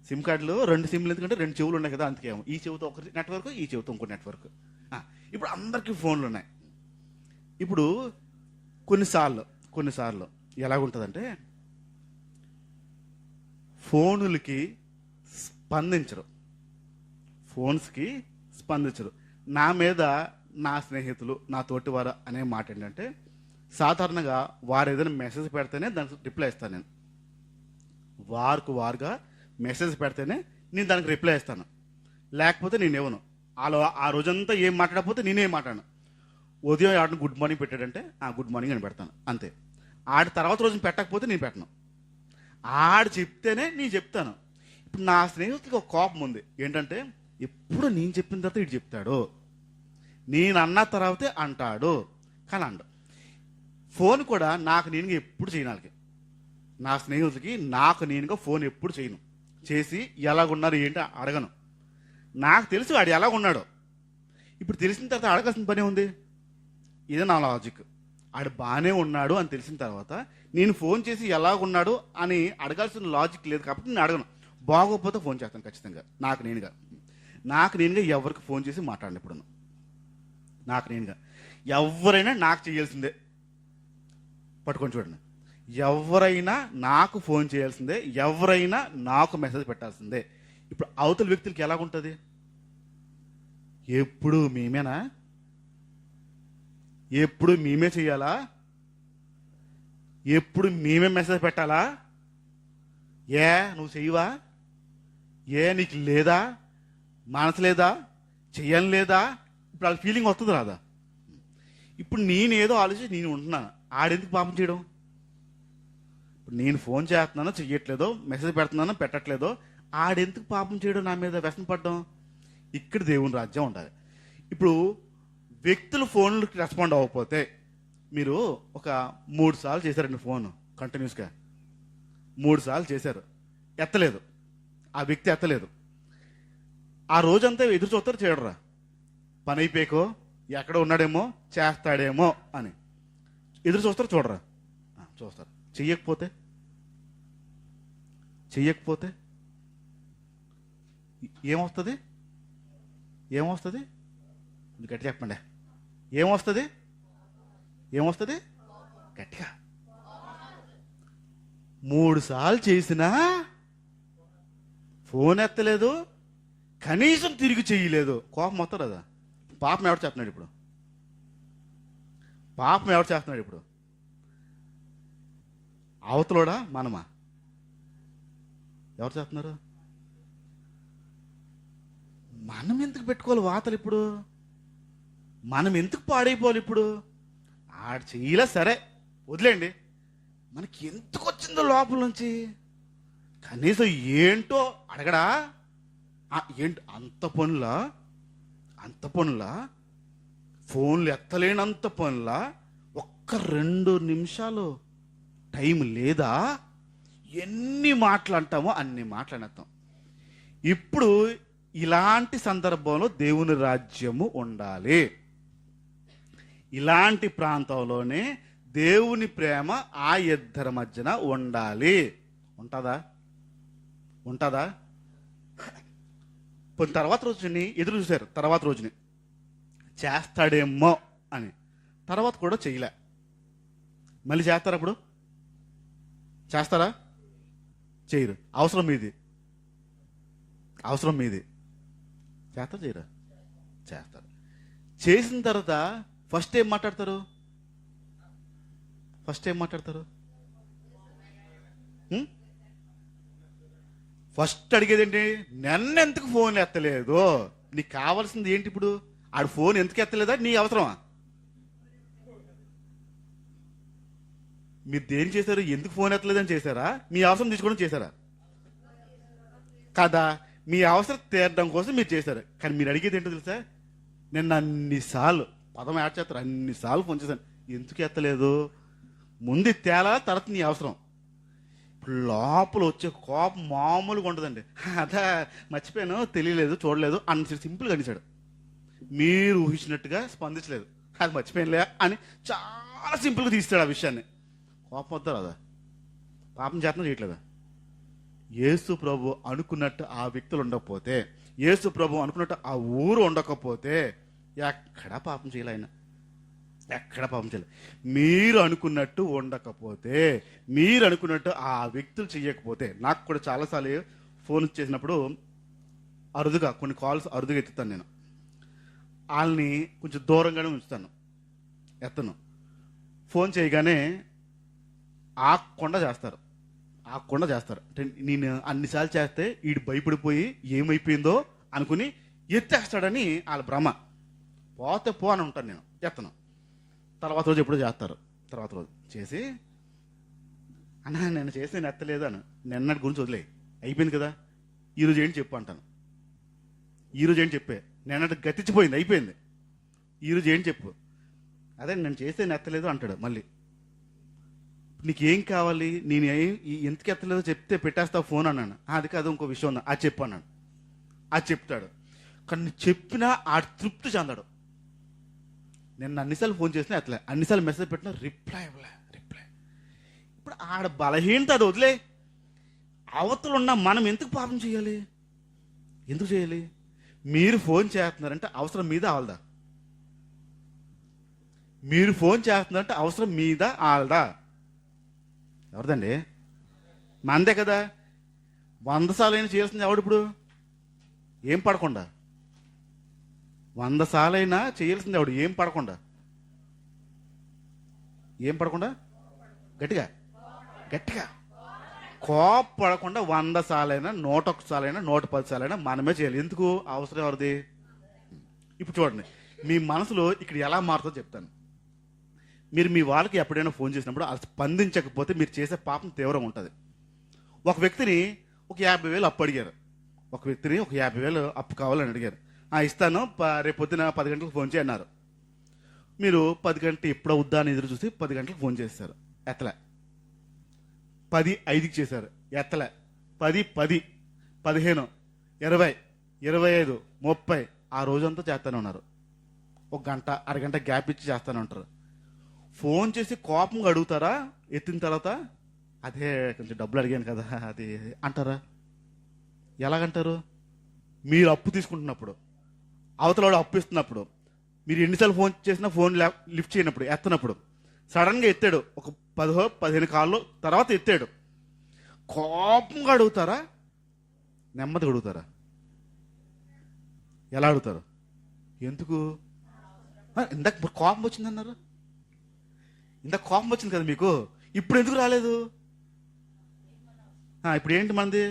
S1: సిమ్ కార్డులు 2 సిమ్లు. ఎందుకంటే 2 చెవులు ఉన్నాయి కదా, అందుకేమో. ఈ చెవితో ఒక నెట్వర్క్, ఈ చెవితో ఇంకో నెట్వర్క్. ఇప్పుడు అందరికీ ఫోన్లు ఉన్నాయి. ఇప్పుడు కొన్నిసార్లు ఎలాగుంటుందంటే ఫోన్స్కి స్పందించరు. నా మీద నా స్నేహితులు, నా తోటివారు అనే మాట ఏంటంటే, సాధారణంగా వారు ఏదైనా మెసేజ్ పెడితేనే దానికి రిప్లై ఇస్తాను. నేను వారుగా మెసేజ్ పెడితేనే నేను దానికి రిప్లై ఇస్తాను, లేకపోతే నేను ఇవ్వను. ఆ రోజంతా ఏం మాట్లాడకపోతే నేనేం మాట్లాడను. ఉదయం ఆడిని గుడ్ మార్నింగ్ పెట్టాడంటే గుడ్ మార్నింగ్ అని పెడతాను, అంతే. ఆడి తర్వాత రోజున పెట్టకపోతే నేను పెట్టను. ఆడు చెప్తేనే నేను చెప్తాను. ఇప్పుడు నా స్నేహితుడికి ఒక కోపం ఉంది ఏంటంటే, ఎప్పుడు నేను చెప్పిన తర్వాత ఇటు చెప్తాడు, నేను అన్న తర్వాతే అంటాడు. కానీ ఫోన్ కూడా నాకు నేనుగా ఎప్పుడు చేయనాలికి. నా స్నేహితుడికి నాకు నేనుగా ఫోన్ ఎప్పుడు చేయను. చేసి ఎలాగున్నారు ఏంటి అడగను. నాకు తెలుసు వాడు ఎలాగున్నాడో. ఇప్పుడు తెలిసిన తర్వాత అడగాల్సిన పనే ఉంది. ఇదే నా లాజిక్. ఆడు బాగానే ఉన్నాడు అని తెలిసిన తర్వాత నేను ఫోన్ చేసి ఎలాగున్నాడు అని అడగాల్సిన లాజిక్ లేదు, కాబట్టి నేను అడగను. బాగోకపోతే ఫోన్ చేస్తాను ఖచ్చితంగా. నాకు నేనుగా ఎవరికి ఫోన్ చేసి మాట్లాడను. ఇప్పుడు నాకు నేనుగా ఎవరైనా నాకు చేయాల్సిందే. పట్టుకొని చూడండి, ఎవరైనా నాకు ఫోన్ చేయాల్సిందే, ఎవరైనా నాకు మెసేజ్ పెట్టాల్సిందే. ఇప్పుడు అవతల వ్యక్తులకి ఎలాగుంటుంది? ఎప్పుడు మేమేనా? ఎప్పుడు మేమే చెయ్యాలా? ఎప్పుడు మేమే మెసేజ్ పెట్టాలా? ఏ నువ్వు చెయ్యవా? ఏ నీకు లేదా? మనసు లేదా? చెయ్యని లేదా? ఇప్పుడు వాళ్ళ ఫీలింగ్ వస్తుంది రాదా? ఇప్పుడు నేనేదో ఆలోచించి నేను ఉంటున్నాను, ఆడెందుకు పాపం చేయడం? ఇప్పుడు నేను ఫోన్ చేస్తున్నానో చెయ్యట్లేదో, మెసేజ్ పెడుతున్నానో పెట్టట్లేదో, ఆడెందుకు పాపం చేయడం, నా మీద వ్యసన పడ్డం? ఇక్కడ దేవుని రాజ్యం ఉండాలి. ఇప్పుడు వ్యక్తులు ఫోన్లకి రెస్పాండ్ అవ్వకపోతే, మీరు ఒక 3 సార్లు చేశారండి ఫోన్ కంటిన్యూస్గా, 3 సార్లు చేశారు, ఎత్తలేదు, ఆ వ్యక్తి ఎత్తలేదు, ఆ రోజంతా ఎదురు చూస్తారు, చేయడరా పని అయిపోయాకో ఎక్కడ ఉన్నాడేమో చేస్తాడేమో అని ఎదురు చూస్తారు, చూడరా చూస్తారు. చెయ్యకపోతే ఏమొస్తుంది? గట్టి చెప్పండి, ఏమొస్తుంది గట్టిగా? 3 సార్లు చేసినా ఫోన్ ఎత్తలేదు, కనీసం తిరిగి చెయ్యలేదు, కోపం వస్తుంది కదా. పాపం ఎవరు చేస్తున్నాడు ఇప్పుడు? అవతలోడా మనమా? ఎవరు చేస్తున్నారు? మనం ఎందుకు పెట్టుకోవాలి వాతలు? ఇప్పుడు మనం ఎందుకు పాడైపోవాలి? ఇప్పుడు ఆడు చెయ్యలే, సరే వదిలేండి, మనకి ఎందుకు వచ్చిందో లోపల నుంచి? కనీసం ఏంటో అడగడా? ఏంటి అంత పనులా? ఫోన్లు ఎత్తలేనంత పనులా? ఒక్క 2 నిమిషాలు టైం లేదా? ఎన్ని మాటలు అంటామో అన్ని మాట్లాడతాం. ఇప్పుడు ఇలాంటి సందర్భంలో దేవుని రాజ్యము ఉండాలి. ఇలాంటి ప్రాంతంలోనే దేవుని ప్రేమ ఆ ఇద్దరి మధ్యన ఉండాలి. ఉంటుందా? తర్వాత రోజుని ఎదురు చూశారు, తర్వాత రోజుని చేస్తాడేమో అని, తర్వాత కూడా చెయ్యలే. మళ్ళీ చేస్తారా? అప్పుడు చేస్తారా? చేయరు. అవసరం మీది చేస్తారు, చేయరా? చేస్తారు. చేసిన తర్వాత ఫస్ట్ ఏం మాట్లాడతారు? ఫస్ట్ అడిగేది ఏంటి? నన్నెందుకు ఫోన్ ఎత్తలేదు? నీకు కావాల్సింది ఏంటి? ఇప్పుడు ఆడు ఫోన్ ఎందుకు ఎత్తలేదా? నీ అవసరమా? మీరు దేని చేశారు? ఎందుకు ఫోన్ ఎత్తలేదని చేశారా? మీ అవసరం తీసుకోవడం చేశారా? కదా, మీ అవసరం తీరడం కోసం మీరు చేశారు. కానీ మీరు అడిగేది ఏంటో తెలుసా? నేను అన్నిసార్లు పదం యాడ్ చేస్తారు, అన్నిసార్లు ఫోన్ చేశాను, ఎందుకు ఎత్తలేదు? ముందు తేలా, తర్వాత నీ అవసరం. లోపల వచ్చే కోపం మామూలుగా ఉండదండి. అదా మర్చిపోయాను, తెలియలేదు, చూడలేదు అని సింపుల్గా అనిసాడు. మీరు ఊహించినట్టుగా స్పందించలేదు, అది మర్చిపోయినలే అని చాలా సింపుల్గా తీస్తాడు ఆ విషయాన్ని. కోపం వద్దా? అదా పాపం చేతనం చేయట్లేదా? యేసు ప్రభు అనుకున్నట్టు ఆ వ్యక్తులు ఉండకపోతే, యేసు ప్రభు అనుకున్నట్టు ఆ ఊరు ఉండకపోతే ఎక్కడా పాపం చేయలే ఆయన, ఎక్కడా పాపం చేయలేదు. మీరు అనుకున్నట్టు ఉండకపోతే, మీరు అనుకున్నట్టు ఆ వ్యక్తులు చెయ్యకపోతే, నాకు కూడా చాలాసార్లు ఫోన్ చేసినప్పుడు అరుదుగా కొన్ని కాల్స్ అరుదుగా ఎత్తుతాను నేను. వాళ్ళని కొంచెం దూరంగానే ఉంచుతాను, ఎత్తను. ఫోన్ చేయగానే ఆకుండా చేస్తారు. అంటే నేను అన్నిసార్లు చేస్తే వీడు భయపడిపోయి ఏమైపోయిందో అనుకుని ఎత్తేస్తాడని వాళ్ళ భ్రమ. పోతే పో అని ఉంటాను నేను, ఎత్తను. తర్వాత రోజు ఎప్పుడో చేస్తారు. తర్వాత రోజు చేసి, అన్నా నేను చేసి నేను ఎత్తలేదు అని, నిన్నటి గురించి వదిలే, అయిపోయింది కదా, ఈరోజు ఏంటి చెప్పు అంటాను. ఈరోజు ఏంటి చెప్పే, నిన్నటి గతించిపోయింది, అయిపోయింది, ఈరోజు ఏంటి చెప్పు. అదే నేను చేస్తే నేను ఎత్తలేదు అంటాడు. మళ్ళీ నీకేం కావాలి, నేను ఎందుకు ఎత్తలేదో చెప్తే పెట్టేస్తావు ఫోన్ అన్నాను. అది కాదు, ఇంకో విషయం ఉందా, అది చెప్పు అన్నాడు. అది చెప్తాడు. కానీ చెప్పినా ఆడు తృప్తి చెందాడు. నేను అన్నిసార్లు ఫోన్ చేసినా ఎత్తలే, అన్నిసార్లు మెసేజ్ పెట్టినా రిప్లై ఇవ్వలే. ఇప్పుడు ఆడ బలహీనత, అది వదిలే. అవతలు ఉన్న మనం ఎందుకు పాపం చేయాలి? ఎందుకు చేయాలి? మీరు ఫోన్ చేస్తున్నారంటే అవసరం మీద ఆల్దా? మీరు ఫోన్ చేస్తున్నారంటే అవసరం మీద ఆల్దా? ఎవరిదండి? మందే కదా. 100 సార్లు అయినా చేయాల్సింది ఎవడు? ఇప్పుడు ఏం పడకుండా 100 సార్లైనా చేయాల్సింది ఆవిడ ఏం పడకుండా గట్టిగా గట్టిగా కోపడకుండా 100 సార్లైనా 101 సార్లైనా 110 సార్లైనా మనమే చేయాలి. ఎందుకు? అవసరం ఎవరిది? ఇప్పుడు చూడండి, మీ మనసులో ఇక్కడ ఎలా మారుతుందో చెప్తాను. మీరు మీ వాళ్ళకి ఎప్పుడైనా ఫోన్ చేసినప్పుడు అది స్పందించకపోతే మీరు చేసే పాపం తీవ్రంగా ఉంటుంది. ఒక వ్యక్తిని ఒక 50,000 అప్పు అడిగారు. ఒక వ్యక్తిని ఒక 50,000 అప్పు కావాలని అడిగారు. ఇస్తాను, రేపు పొద్దున 10 గంటలకు ఫోన్ చేయన్నారు. మీరు 10 గంటలు ఎప్పుడు అవుద్దా అని ఎదురు చూసి 10 గంటలకు ఫోన్ చేస్తారు, ఎత్తలే. 10:05కి చేశారు, ఎత్తలే. 10, 10, 15, 20, 25, 30 ఆ రోజంతా చేస్తూనే ఉన్నారు. ఒక గంట అరగంట గ్యాప్ ఇచ్చి చేస్తూనే ఉంటారు. ఫోన్ చేసి కోపంగా అడుగుతారా? ఎత్తిన తర్వాత అదే కొంచెం డబ్బులు అడిగాను కదా అది అంటారా? ఎలాగంటారు? మీరు అప్పు తీసుకుంటున్నప్పుడు, అవతలవాడు అప్పు ఇస్తున్నప్పుడు, మీరు ఎన్నిసార్లు ఫోన్ చేసినా ఫోన్ లిఫ్ట్ చేయనప్పుడు, ఎత్తనప్పుడు, సడన్గా ఎత్తాడు, ఒక 10-15 కాళ్ళు తర్వాత ఎత్తాడు, కోపంగా అడుగుతారా? నెమ్మదిగా అడుగుతారా? ఎలా అడుగుతారు? ఎందుకు? ఇందాక కోపం వచ్చిందన్నారు, ఇందాక కోపం వచ్చింది కదా మీకు, ఇప్పుడు ఎందుకు రాలేదు? ఇప్పుడు ఏంటి మనది?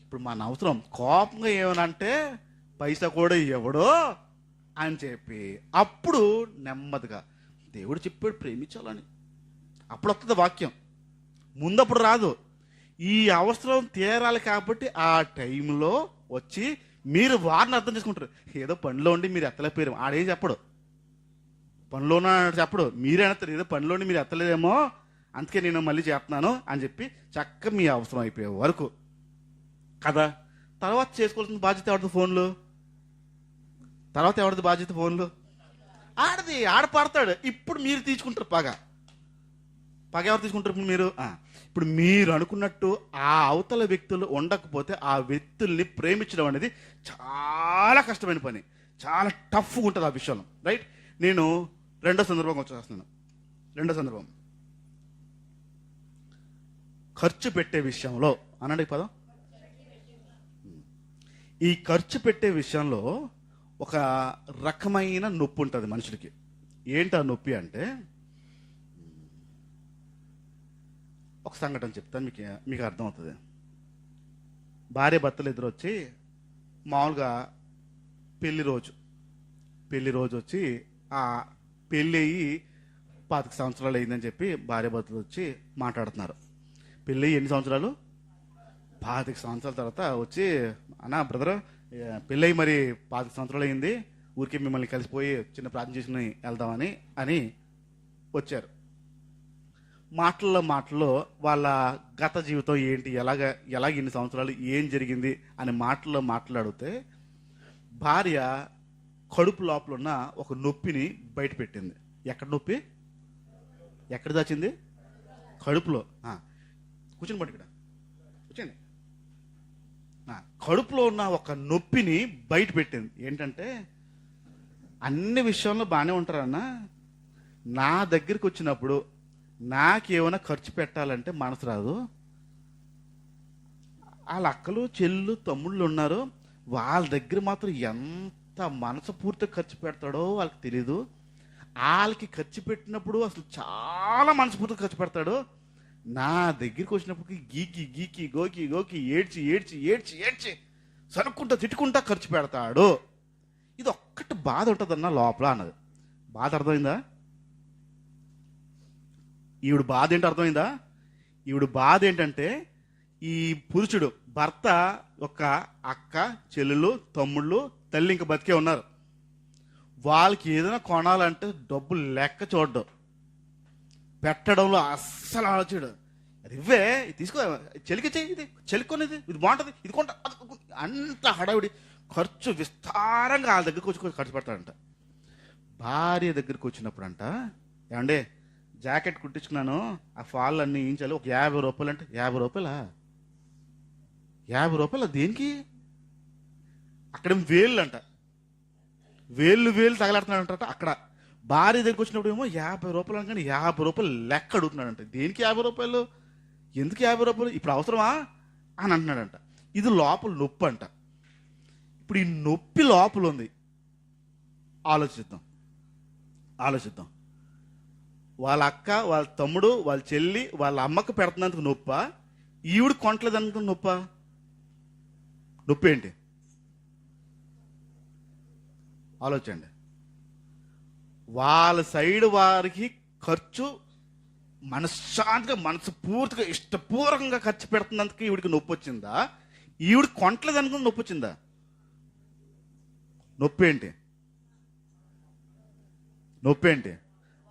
S1: ఇప్పుడు మన అవసరం కోపంగా ఏమనంటే పైసా కూడా ఇవ్వడో అని చెప్పి అప్పుడు నెమ్మదిగా దేవుడు చెప్పాడు ప్రేమించాలని, అప్పుడు వస్తుంది వాక్యం, ముందప్పుడు రాదు. ఈ అవసరం తీరాలి కాబట్టి ఆ టైంలో వచ్చి మీరు వారిని అర్థం చేసుకుంటారు. ఏదో పనిలో ఉండి మీరు ఎత్తలేకపోయారు, ఆడేం చెప్పడు, పనిలోన చెప్పడు, మీరే ఎత్తారు. ఏదో పనిలో ఉండి మీరు ఎత్తలేదేమో అందుకే నేను మళ్ళీ చేస్తున్నాను అని చెప్పి చక్కగా మీ అవసరం అయిపోయే వరకు కదా. తర్వాత చేసుకోవాల్సిన బాధ్యత ఎవరిది? ఫోన్లు. తర్వాత ఎవరిది బాధ్యత? ఫోన్లు. ఆడది, ఆడ పడతాడు. ఇప్పుడు మీరు తీసుకుంటారు పగ ఎవరు తీసుకుంటారు? ఇప్పుడు మీరు అనుకున్నట్టు ఆ అవతల వ్యక్తులు ఉండకపోతే ఆ వ్యక్తుల్ని ప్రేమించడం అనేది చాలా కష్టమైన పని, చాలా టఫ్గా ఉంటుంది ఆ విషయంలో, రైట్? నేను రెండో సందర్భం వచ్చేస్తున్నాను. రెండో సందర్భం ఖర్చు పెట్టే విషయంలో అనండి పదం. ఈ ఖర్చు పెట్టే విషయంలో ఒక రకమైన నొప్పి ఉంటుంది మనుషులకి. ఏంటి ఆ నొప్పి అంటే, ఒక సంఘటన చెప్తాను, మీకు అర్థమవుతుంది. భార్య భర్తలు ఇద్దరు వచ్చి మామూలుగా పెళ్లి రోజు వచ్చి ఆ పెళ్ళి అయ్యి 25 సంవత్సరాలు అయిందని చెప్పి భార్య భర్తలు వచ్చి మాట్లాడుతున్నారు. పెళ్ళి ఎన్ని సంవత్సరాలు? 25 సంవత్సరాల తర్వాత వచ్చి, అన్నా బ్రదర్ పెళ్ళి అయ్యి మరి 25 సంవత్సరాలు అయింది, ఊరికే మిమ్మల్ని కలిసిపోయి చిన్న ప్రార్థన చేసుకుని వెళ్దామని అని వచ్చారు. మాటల్లో వాళ్ళ గత జీవితం ఏంటి, ఎలాగ ఇన్ని సంవత్సరాలు ఏం జరిగింది అని మాట్లాడితే భార్య కడుపు లోపల ఉన్న ఒక నొప్పిని బయట పెట్టింది. ఎక్కడ నొప్పి? ఎక్కడ దాచింది? కడుపులో. కూర్చొని పట్టు, ఇక్కడ కూర్చోండి. కడుపులో ఉన్న ఒక నొప్పిని బయట పెట్టింది. ఏంటంటే, అన్ని విషయంలో బాగానే ఉంటారన్న, నా దగ్గరికి వచ్చినప్పుడు నాకేమైనా ఖర్చు పెట్టాలంటే మనసు రాదు. వాళ్ళ అక్కలు చెల్లు తమ్ముళ్ళు ఉన్నారు, వాళ్ళ దగ్గర మాత్రం ఎంత మనసుపూర్తిగా ఖర్చు పెడతాడో వాళ్ళకి తెలీదు. వాళ్ళకి ఖర్చు పెట్టినప్పుడు అసలు చాలా మనసుపూర్తిగా ఖర్చు పెడతాడు. నా దగ్గరికి వచ్చినప్పుడు గీకి గోకి ఏడ్చి సరుక్కుంటా తిట్టుకుంటా ఖర్చు పెడతాడు. ఇది ఒక్కటి బాధ ఉంటుందన్న లోపల అన్నది. బాధ అర్థమైందా? ఈవిడ బాధ ఏంటో అర్థమైందా? ఈవిడ బాధ ఏంటంటే, ఈ పురుషుడు భర్త ఒక అక్క చెల్లెలు తమ్ముళ్ళు తల్లి ఇంకా బతికే ఉన్నారు. వాళ్ళకి ఏదైనా కొనాలంటే డబ్బులు లెక్క చూడడం, పెట్టడంలో అస్సలు ఆలోచన. అది ఇవ్వే, తీసుకో, చెలికి చెయ్యి, ఇది చెలికొనేది, ఇది బాగుంటుంది, ఇది కొంట, అంత హడావిడి ఖర్చు విస్తారంగా వాళ్ళ దగ్గరికి వచ్చి ఖర్చు పెడతాడంట. భార్య దగ్గరికి వచ్చినప్పుడు అంట, ఏమండే జాకెట్ కుట్టించుకున్నాను, ఆ ఫాల్ అన్నీ ఇంచాలి, ఒక 50 రూపాయలు అంటే, 50 రూపాయలా? 50 రూపాయలు దేనికి? అక్కడ వేళ్ళు అంట, వేళ్ళు తగలాడుతున్నాడంట. అక్కడ భార్య దగ్గరికి వచ్చినప్పుడు ఏమో 50 రూపాయలు అనగానే 50 రూపాయలు లెక్క అడుగుతున్నాడంట. దేనికి 50 రూపాయలు? ఎందుకు 50 రూపాయలు? ఇప్పుడు అవసరమా అని అంటున్నాడంట. ఇది లోపల నొప్పి అంట. ఇప్పుడు ఈ నొప్పి లోపల ఉంది. ఆలోచిద్దాం. వాళ్ళ అక్క, వాళ్ళ తమ్ముడు, వాళ్ళ చెల్లి, వాళ్ళ అమ్మకు పెడుతున్నందుకు నొప్ప, ఈవిడ కొనట్లేదనుకున్న నొప్పి ఏంటి? ఆలోచండి. వాళ్ళ సైడ్ వారికి ఖర్చు మనశ్శాంతిగా, మనస్ఫూర్తిగా, ఇష్టపూర్వకంగా ఖర్చు పెడుతున్నందుకు ఈవిడికి నొప్పి వచ్చిందా? ఈవిడ కొనట్లేదు అనుకుని నొప్పి వచ్చిందా? నొప్పి ఏంటి?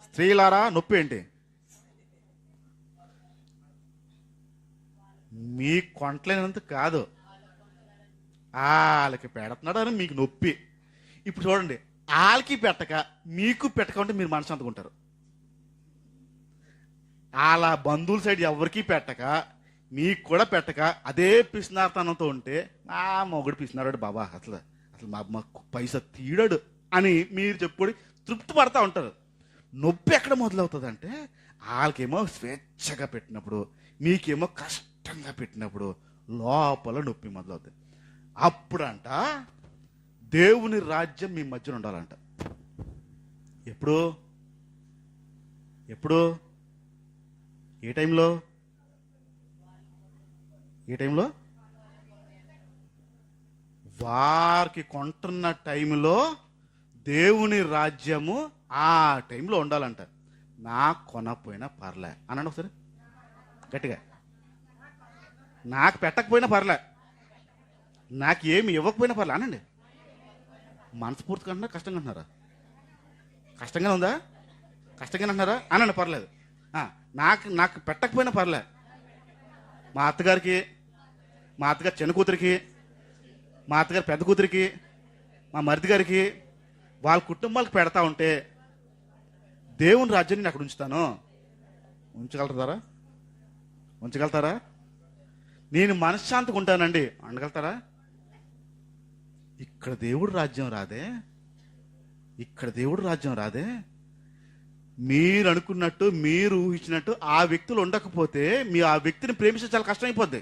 S1: స్త్రీలారా, నొప్పి ఏంటి? మీ కొనట్లేనందుకు కాదు, వాళ్ళకి పెడుతున్నాడు అని మీకు నొప్పి. ఇప్పుడు చూడండి, వాళ్ళకి పెట్టక మీకు పెట్టక ఉంటే మీరు మనశ్శాంతిగా ఉంటారు. వాళ్ళ బంధువుల సైడ్ ఎవరికి పెట్టక మీకు కూడా పెట్టక అదే పిసినార్తనంతో ఉంటే, ఆ మొగుడు పిసినాడు బాబా, అసలు మా పైసా తీయడాడు అని మీరు చెప్పుకొని తృప్తి పడతా ఉంటారు. నొప్పి ఎక్కడ మొదలవుతుంది అంటే, వాళ్ళకేమో స్వేచ్ఛగా పెట్టినప్పుడు, మీకేమో కష్టంగా పెట్టినప్పుడు లోపల నొప్పి మొదలవుతుంది. అప్పుడంట దేవుని రాజ్యం మీ మధ్యన ఉండాలంట. ఎప్పుడు? ఏ టైంలో? వారికి కొంటున్న టైంలో దేవుని రాజ్యము ఆ టైంలో ఉండాలంట. నాకు కొనకపోయినా పర్లే అనండి ఒకసారి గట్టిగా. నాకు పెట్టకపోయినా పర్లే, నాకు ఏమి ఇవ్వకపోయినా పర్లే అనండి. మనస్ఫూర్తిగా అంటున్నారా, కష్టంగా అంటున్నారా? కష్టంగా ఉందా? కష్టంగా అంటున్నారా? అనండి, పర్లేదు. నాకు పెట్టకపోయినా పర్లే, మా అత్తగారికి, మా అత్తగారి చిన్న కూతురికి, మా అత్తగారి పెద్ద కూతురికి, మా మరిది గారికి, వాళ్ళ కుటుంబాలకు పెడతా ఉంటే దేవుని రాజ్యాన్ని అక్కడ ఉంచుతాను. ఉంచగలుగుతారా? నేను మనశ్శాంతిగా ఉంటానండి అనగలుగుతారా? ఇక్కడ దేవుడు రాజ్యం రాదే. మీరు అనుకున్నట్టు, మీరు ఊహించినట్టు ఆ వ్యక్తులు ఉండకపోతే ఆ వ్యక్తిని ప్రేమించడం చాలా కష్టం అయిపోద్ది.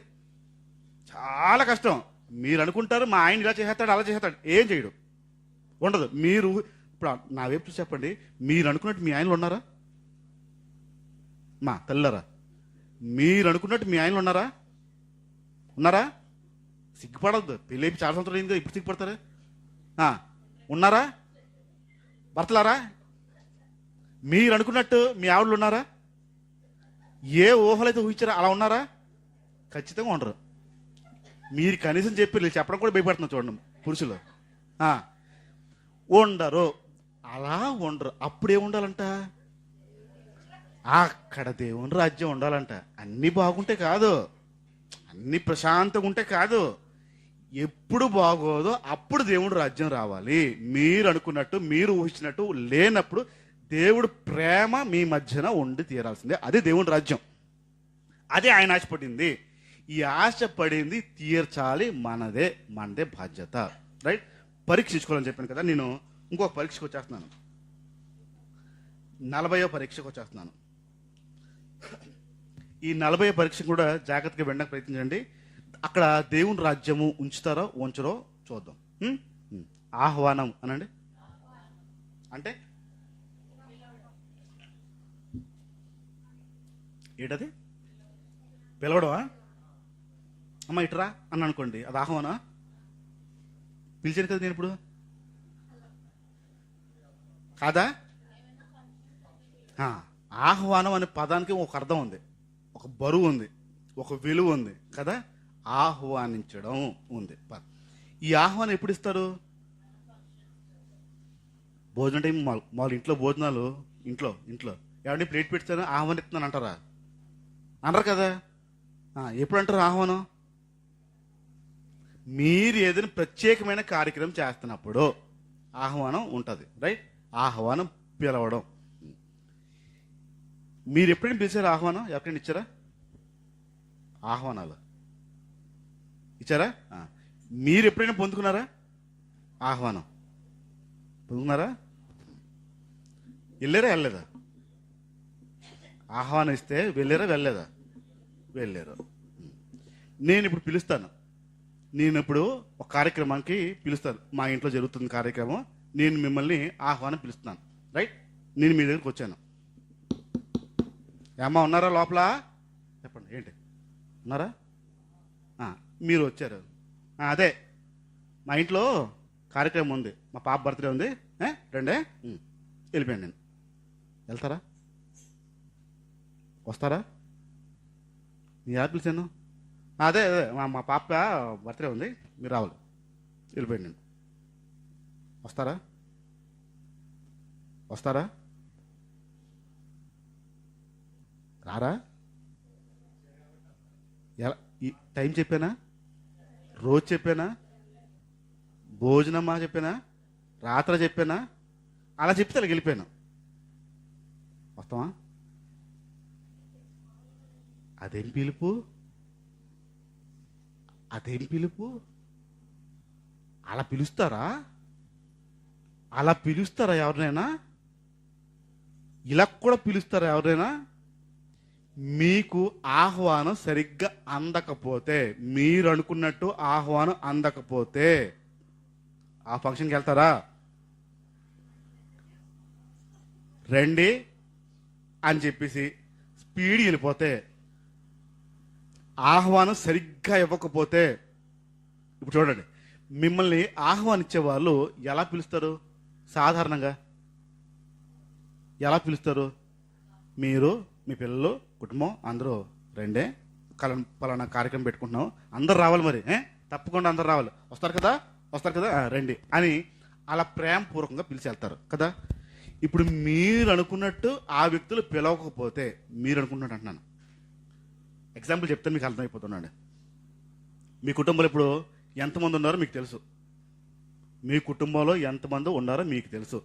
S1: చాలా కష్టం. మీరు అనుకుంటారు మా ఆయన ఇలా చేసేస్తాడు, అలా చేసేస్తాడు, ఏం చేయడు, ఉండదు. మీరు ఇప్పుడు నా వైపు చూసి చెప్పండి, మీరు అనుకున్నట్టు మీ ఆయనలు ఉన్నారా? మా తల్లారా, మీరు అనుకున్నట్టు మీ ఆయనలు ఉన్నారా? సిగ్గుపడద్దు. పెళ్ళి చాలా సంవత్సరాలు అయిందో ఇప్పుడు సిగ్గుపడతారా? ఉన్నారా? భర్తలారా, మీరు అనుకున్నట్టు మీ ఆవిడలు ఉన్నారా? ఏ ఊహలైతే ఊహించారో అలా ఉన్నారా? ఖచ్చితంగా ఉండరు. మీరు కనీసం చెప్పి చెప్పడం కూడా భయపడుతున్నారు చూడండి పురుషులు. ఉండరు, అలా ఉండరు. అప్పుడే ఉండాలంట, అక్కడ దేవుని రాజ్యం ఉండాలంట. అన్నీ బాగుంటే కాదు, అన్ని ప్రశాంతంగా ఉంటే కాదు, ఎప్పుడు బాగోదో అప్పుడు దేవుడు రాజ్యం రావాలి. మీరు అనుకున్నట్టు, మీరు ఊహించినట్టు లేనప్పుడు దేవుడు ప్రేమ మీ మధ్యన ఉండి తీరాల్సిందే. అదే దేవుని రాజ్యం. అదే ఆయన ఆశపడింది. ఈ ఆశపడింది తీర్చాలి, మనదే బాధ్యత. రైట్? పరీక్షించుకోవాలని చెప్పాను కదా. నేను ఇంకొక పరీక్షకు వచ్చేస్తున్నాను, 40వ పరీక్షకు వచ్చేస్తున్నాను. ఈ 40వ పరీక్ష కూడా జాగ్రత్తగా వినడానికి ప్రయత్నించండి. అక్కడ దేవుని రాజ్యము ఉంచుతారో ఉంచరో చూద్దాం. ఆహ్వానం అనండి అంటే ఏంటది? పిలవడమా? అమ్మ ఇట్రా అని అనుకోండి, అది ఆహ్వానా? పిలిచాను కదా నేను ఇప్పుడు, కాదా? ఆహ్వానం అనే పదానికి ఒక అర్థం ఉంది, ఒక బరువు ఉంది, ఒక విలువ ఉంది కదా. ఆహ్వానించడం ఉంది. ఈ ఆహ్వానం ఎప్పుడు ఇస్తారు? భోజనం టైం. మామూలు ఇంట్లో భోజనాలు, ఇంట్లో ఎవరిని ప్లేట్ పెడతాను ఆహ్వానిస్తున్నాను అంటారా? అనరు కదా. ఎప్పుడు అంటారు ఆహ్వానం? మీరు ఏదైనా ప్రత్యేకమైన కార్యక్రమం చేస్తున్నప్పుడు ఆహ్వానం ఉంటుంది. రైట్? ఆహ్వానం, పిలవడం. మీరు ఎప్పుడైనా పిలిచారా? ఆహ్వానం ఎవరికైనా ఇచ్చారా? ఆహ్వానాలు ఇచ్చారా? మీరు ఎప్పుడైనా పొందుకున్నారా? ఆహ్వానం పొందుకున్నారా? వెళ్ళలేదా? ఆహ్వానం ఇస్తే వెళ్ళారా? వెళ్ళలేదా? వెళ్ళారు. నేను ఇప్పుడు పిలుస్తాను, నేను ఇప్పుడు ఒక కార్యక్రమానికి పిలుస్తాను, మా ఇంట్లో జరుగుతుంది కార్యక్రమం, నేను మిమ్మల్ని ఆహ్వానం పిలుస్తున్నాను, రైట్? నేను మీ దగ్గరికి వచ్చాను. ఏమ్మా ఉన్నారా లోపల? చెప్పండి, ఏంటి ఉన్నారా? మీరు వచ్చారు. అదే మా ఇంట్లో కార్యక్రమం ఉంది, మా పాప బర్త్డే ఉంది, రండే. వెళ్ళిపోయాను నేను. వెళ్తారా? వస్తారా? నీ ఎలా పిలిచాను? అదే అదే మా పాప బర్త్డే ఉంది, మీరు రావాలి. వెళ్ళిపోయాను నేను. వస్తారా? వస్తారా? రారా? ఎలా ఈ టైం చెప్పానా? రోజు చెప్పానా? భోజనమా చెప్పానా? రాత్రి చెప్పానా? అలా చెప్తే అలా వెళ్ళిపోయాను. వస్తావా? అదేం పిలుపు? అదేం పిలుపు? అలా పిలుస్తారా? అలా పిలుస్తారా ఎవరినైనా? ఇలా కూడా పిలుస్తారా ఎవరైనా? మీకు ఆహ్వానం సరిగ్గా అందకపోతే, మీరు అనుకున్నట్టు ఆహ్వానం అందకపోతే ఆ ఫంక్షన్కి వెళ్తారా? రండి అని చెప్పేసి స్పీడ్ వెళ్ళిపోతే, ఆహ్వానం సరిగ్గా ఇవ్వకపోతే, ఇప్పుడు చూడండి, మిమ్మల్ని ఆహ్వానించే వాళ్ళు ఎలా పిలుస్తారు? సాధారణంగా ఎలా పిలుస్తారు? మీరు, మీ పిల్లలు, కుటుంబం అందరూ రండే, పలానా కార్యక్రమం పెట్టుకుంటున్నాం, అందరు రావాలి, మరి తప్పకుండా అందరు రావాలి, వస్తారు కదా, వస్తారు కదా, రండి అని అలా ప్రేమపూర్వకంగా పిలిచి వెళ్తారు కదా. ఇప్పుడు మీరు అనుకున్నట్టు ఆ వ్యక్తులు పిలవకపోతే, మీరు అనుకున్నట్టు అంటున్నాను, ఎగ్జాంపుల్ చెప్తే మీకు అర్థమైపోతున్నాండి. మీ కుటుంబంలో ఇప్పుడు ఎంతమంది ఉన్నారో మీకు తెలుసు, మీ కుటుంబంలో ఎంతమంది ఉన్నారో మీకు తెలుసు.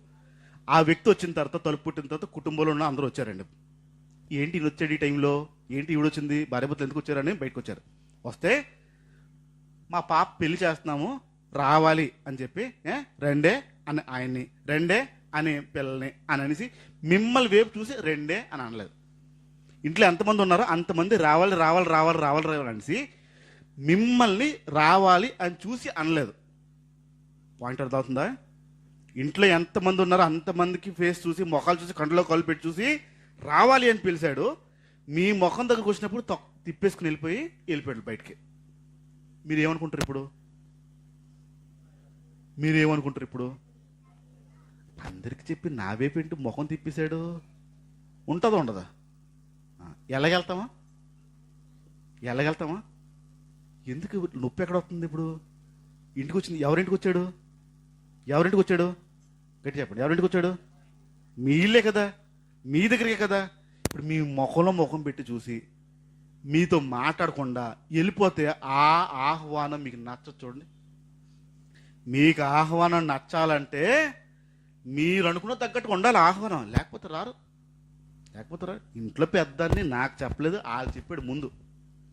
S1: ఆ వ్యక్తి వచ్చిన తర్వాత, తలుపు పుట్టిన తర్వాత కుటుంబంలో ఉన్న అందరూ వచ్చారండి. ఏంటి ఈయన వచ్చాడు ఈ టైంలో, ఏంటి ఈవిడ వచ్చింది, భార్యాభర్తలు ఎందుకు వచ్చారని బయటకు వచ్చారు. వస్తే మా పాప పెళ్లి చేస్తున్నాము రావాలి అని చెప్పి, రెండే అని ఆయన్ని, రెండే అని పిల్లల్ని అని అనేసి మిమ్మల్ని వైపు చూసి రెండే అని అనలేదు. ఇంట్లో ఎంతమంది ఉన్నారో అంతమంది రావాలి రావాలి రావాలి రావాలి రావాలి అనేసి మిమ్మల్ని రావాలి అని చూసి అనలేదు. పాయింట్ అర్థమవుతుందా? ఇంట్లో ఎంతమంది ఉన్నారో అంతమందికి ఫేస్ చూసి, మొఖాలు చూసి, కంట్లో కళ్ళు పెట్టి చూసి రావాలి అని పిలిచాడు. మీ ముఖం దగ్గరకు వచ్చినప్పుడు తిప్పేసుకుని వెళ్ళిపోయాడు బయటికి. మీరేమనుకుంటారు ఇప్పుడు? మీరేమనుకుంటారు ఇప్పుడు? అందరికి చెప్పి నా వైపు ఏంటి ముఖం తిప్పేశాడు? ఉంటుందా ఉండదా? ఎలాగెళ్తామా? ఎలాగెళ్తామా? ఎందుకు నొప్పి ఎక్కడ వస్తుంది ఇప్పుడు? ఇంటికి వచ్చింది, ఎవరింటికి వచ్చాడు? ఎవరింటికి వచ్చాడు? గట్టి చెప్పండి, ఎవరింటికి వచ్చాడు? మీ ఇల్లే కదా, మీ దగ్గరికే కదా. ఇప్పుడు మీ ముఖంలో ముఖం పెట్టి చూసి మీతో మాట్లాడకుండా వెళ్ళిపోతే ఆ ఆహ్వానం మీకు నచ్చదు. చూడండి, మీకు ఆహ్వానం నచ్చాలంటే మీరు అనుకున్న తగ్గట్టుగా ఉండాలి ఆహ్వానం, లేకపోతే రారు. ఇంట్లో పెద్దాన్ని నాకు చెప్పలేదు, వాళ్ళు చెప్పాడు ముందు.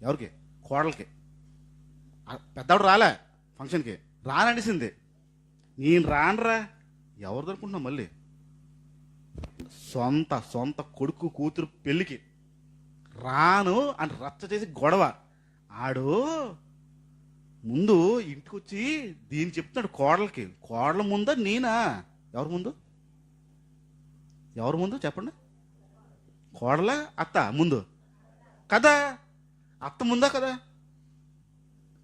S1: ఎవరికి? కోడలకి. పెద్దవాడు రాలే ఫంక్షన్కి, రాననిసింది. నేను రానరా, ఎవరు అనుకుంటున్నావు? మళ్ళీ సొంత కొడుకు కూతురు పెళ్ళికి రాను అని రచ్చ చేసి గొడవ. ఆడు ముందు ఇంటికి వచ్చి దీన్ని చెప్తున్నాడు కోడలకి. కోడల ముందా నేనా? ఎవరు ముందు చెప్పండి? కోడల అత్త ముందు కదా? అత్త ముందా కదా?